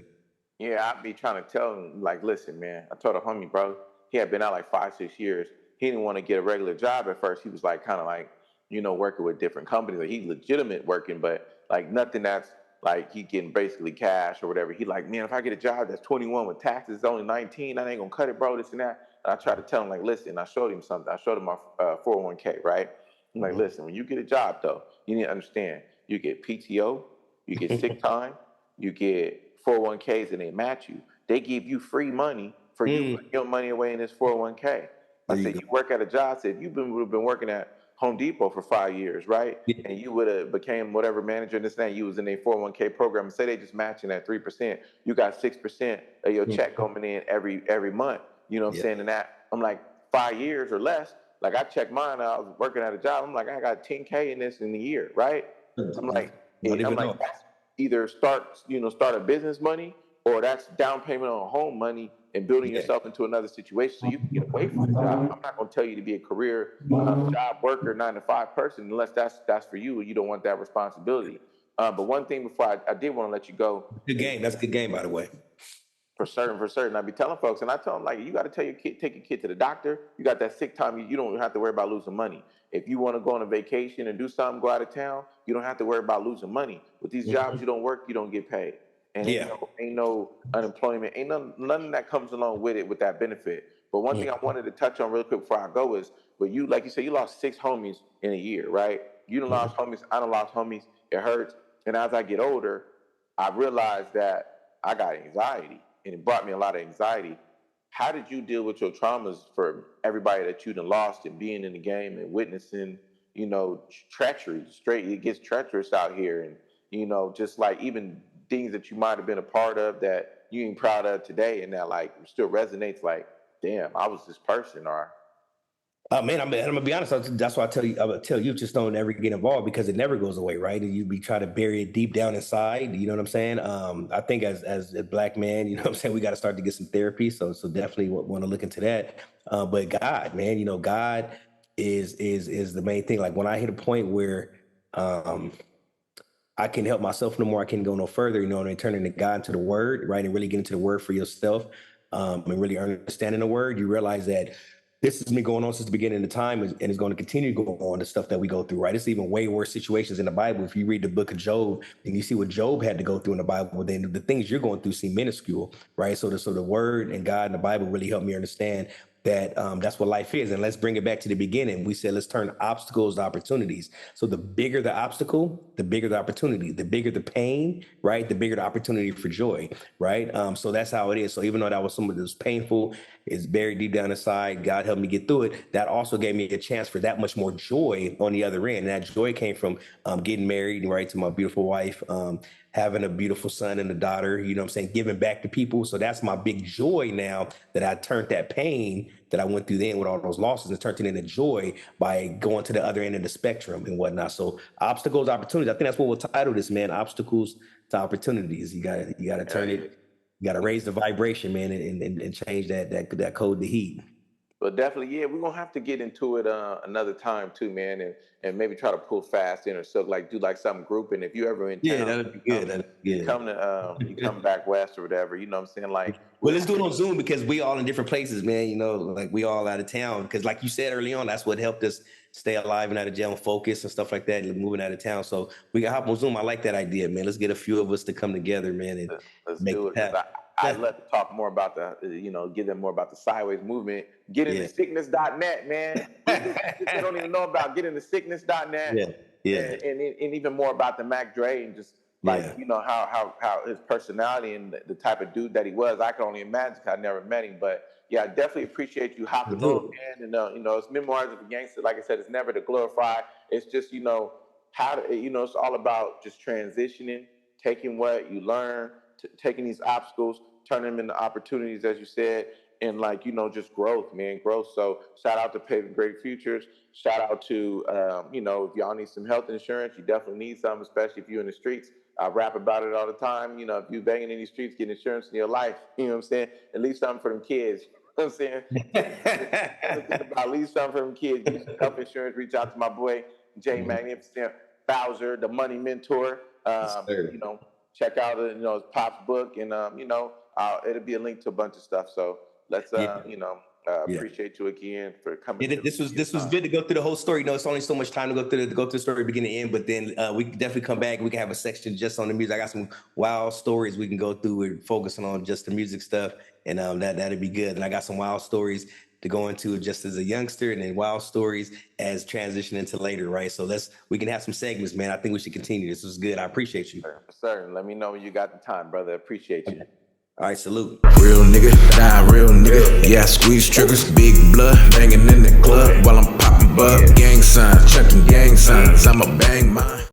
Yeah, I'd be trying to tell him, like, listen, man, I told a homie, bro, he had been out like 5-6 years. He didn't want to get a regular job at first. He was like, kind of like, working with different companies. Like, he's legitimate working, but like nothing that's like he getting basically cash or whatever. He like, man, if I get a job that's 21 with taxes only 19, I ain't gonna cut it, bro, this and that. And I tried to tell him, like, listen, I showed him something. I showed him my 401k, right? I'm like, listen, when you get a job though, you need to understand, you get PTO, you get sick time, you get 401ks, and they match you. They give you free money for you putting your money away in this 401k. I said, you work at a job. I said, you've been working at Home Depot for 5 years, right? Yeah. And you would have became whatever manager in this thing. You was in a 401k program. Say they just matching at 3%. You got 6% of your check coming in every month. You know what I'm saying? And that, I'm like, 5 years or less. Like, I checked mine. I was working at a job. I'm like, I got 10K in this in a year, right? I'm like, that's either start a business money, or that's down payment on home money and building yourself into another situation so you can get away from the job. I'm not going to tell you to be a career job worker, 9-to-5 person, unless that's for you and you don't want that responsibility. But one thing before I did want to let you go. Good game. That's a good game, by the way. For certain. I be telling folks, and I tell them, like, you got to tell your kid, take your kid to the doctor. You got that sick time. You don't have to worry about losing money. If you want to go on a vacation and do something, go out of town, you don't have to worry about losing money. With these jobs, you don't work, you don't get paid. And ain't no unemployment, ain't none of that comes along with it, with that benefit. But one thing I wanted to touch on real quick before I go is, but you, like you said, you lost 6 homies in a year, right? You done lost homies, I done lost homies, it hurts. And as I get older, I realized that I got anxiety, and it brought me a lot of anxiety. How did you deal with your traumas for everybody that you done lost, and being in the game and witnessing, treachery? It gets treacherous out here, and just like even things that you might have been a part of that you ain't proud of today, and that like still resonates? Like, damn, I was this person, or Man, I'm gonna be honest. That's why I would tell you just don't ever get involved because it never goes away, right? And you be trying to bury it deep down inside. You know what I'm saying? I think as a black man, you know what I'm saying, we got to start to get some therapy. So definitely want to look into that. But God, man, you know, God is the main thing. Like when I hit a point where I can help myself no more, I can't go no further, you know, and turning to God into the Word, right, and really get into the Word for yourself, and really understanding the Word. You realize that this has been going on since the beginning of time, and it's going to continue to go on, the stuff that we go through, right? It's even way worse situations in the Bible. If you read the book of Job and you see what Job had to go through in the Bible, then the things you're going through seem minuscule, right? So the Word and God and the Bible really helped me understand that that's what life is. And let's bring it back to the beginning. We said, let's turn obstacles to opportunities. So the bigger the obstacle, the bigger the opportunity, the bigger the pain, right? The bigger the opportunity for joy, right? So that's how it is. So even though that was something that was painful, it's buried deep down inside, God helped me get through it. That also gave me a chance for that much more joy on the other end. And that joy came from getting married, right, to my beautiful wife, having a beautiful son and a daughter, you know what I'm saying, giving back to people. So that's my big joy now, that I turned that pain that I went through then with all those losses and turned it into joy by going to the other end of the spectrum and whatnot. So obstacles, opportunities. I think that's what we'll title this, man. Obstacles to opportunities. You gotta turn it, you gotta raise the vibration, man, and change that code to heat. But definitely, yeah, we're gonna have to get into it another time too, man, and maybe try to pull fast in or so, like do like some group. And if you ever in town, Yeah, that'd be good. That'd be good. you come back west or whatever, you know what I'm saying? Like, Well, let's do it on Zoom because we all in different places, man. You know, like we all out of town. Because like you said early on, that's what helped us stay alive and out of jail and focus and stuff like that, moving out of town. So we can hop on Zoom. I like that idea, man. Let's get a few of us to come together, man, and let's make do it it. happen. I'd love to talk more about give them more about the Sidewayz movement. Get into sickness.net, man. They don't even know about get into sickness.net. Yeah. And even more about the Mac Dre and just like, you know, how his personality and the type of dude that he was. I can only imagine because I never met him. But yeah, I definitely appreciate you hopping on, man. And, you know, it's Memoirs of a Gangster. Like I said, it's never to glorify. It's just, you know, it's all about just transitioning, taking what you learn, taking these obstacles, turning them into opportunities, as you said, and like, you know, just growth, man, growth. So shout out to Paving Great Futures. Shout out to, you know, if y'all need some health insurance, you definitely need some, especially if you're in the streets. I rap about it all the time. You know, if you banging in these streets, get insurance in your life, you know what I'm saying? At least something for them kids. You know what I'm saying? Think about at least something for them kids. Get some health insurance. Reach out to my boy, Jay Magnificent, Bowser, the money mentor. You know, check out you know, his Pop's book, and you know, it'll be a link to a bunch of stuff. So let's you know, appreciate you again for coming. Yeah, this was good to go through the whole story. You know, it's only so much time to go through the story beginning to end, but then we can definitely come back. We can have a section just on the music. I got some wild stories we can go through and focusing on just the music stuff, and that'd be good. And I got some wild stories to go into just as a youngster, and then wild stories as transition into later, right? So we can have some segments, man. I think we should continue. This was good. I appreciate you. Sir, let me know when you got the time, brother. Appreciate you. Okay. All right, salute. Real nigga, die real nigga. Yeah, I squeeze triggers, big blood, banging in the club while I'm popping bub. Gang signs, checking gang signs. I'm a bang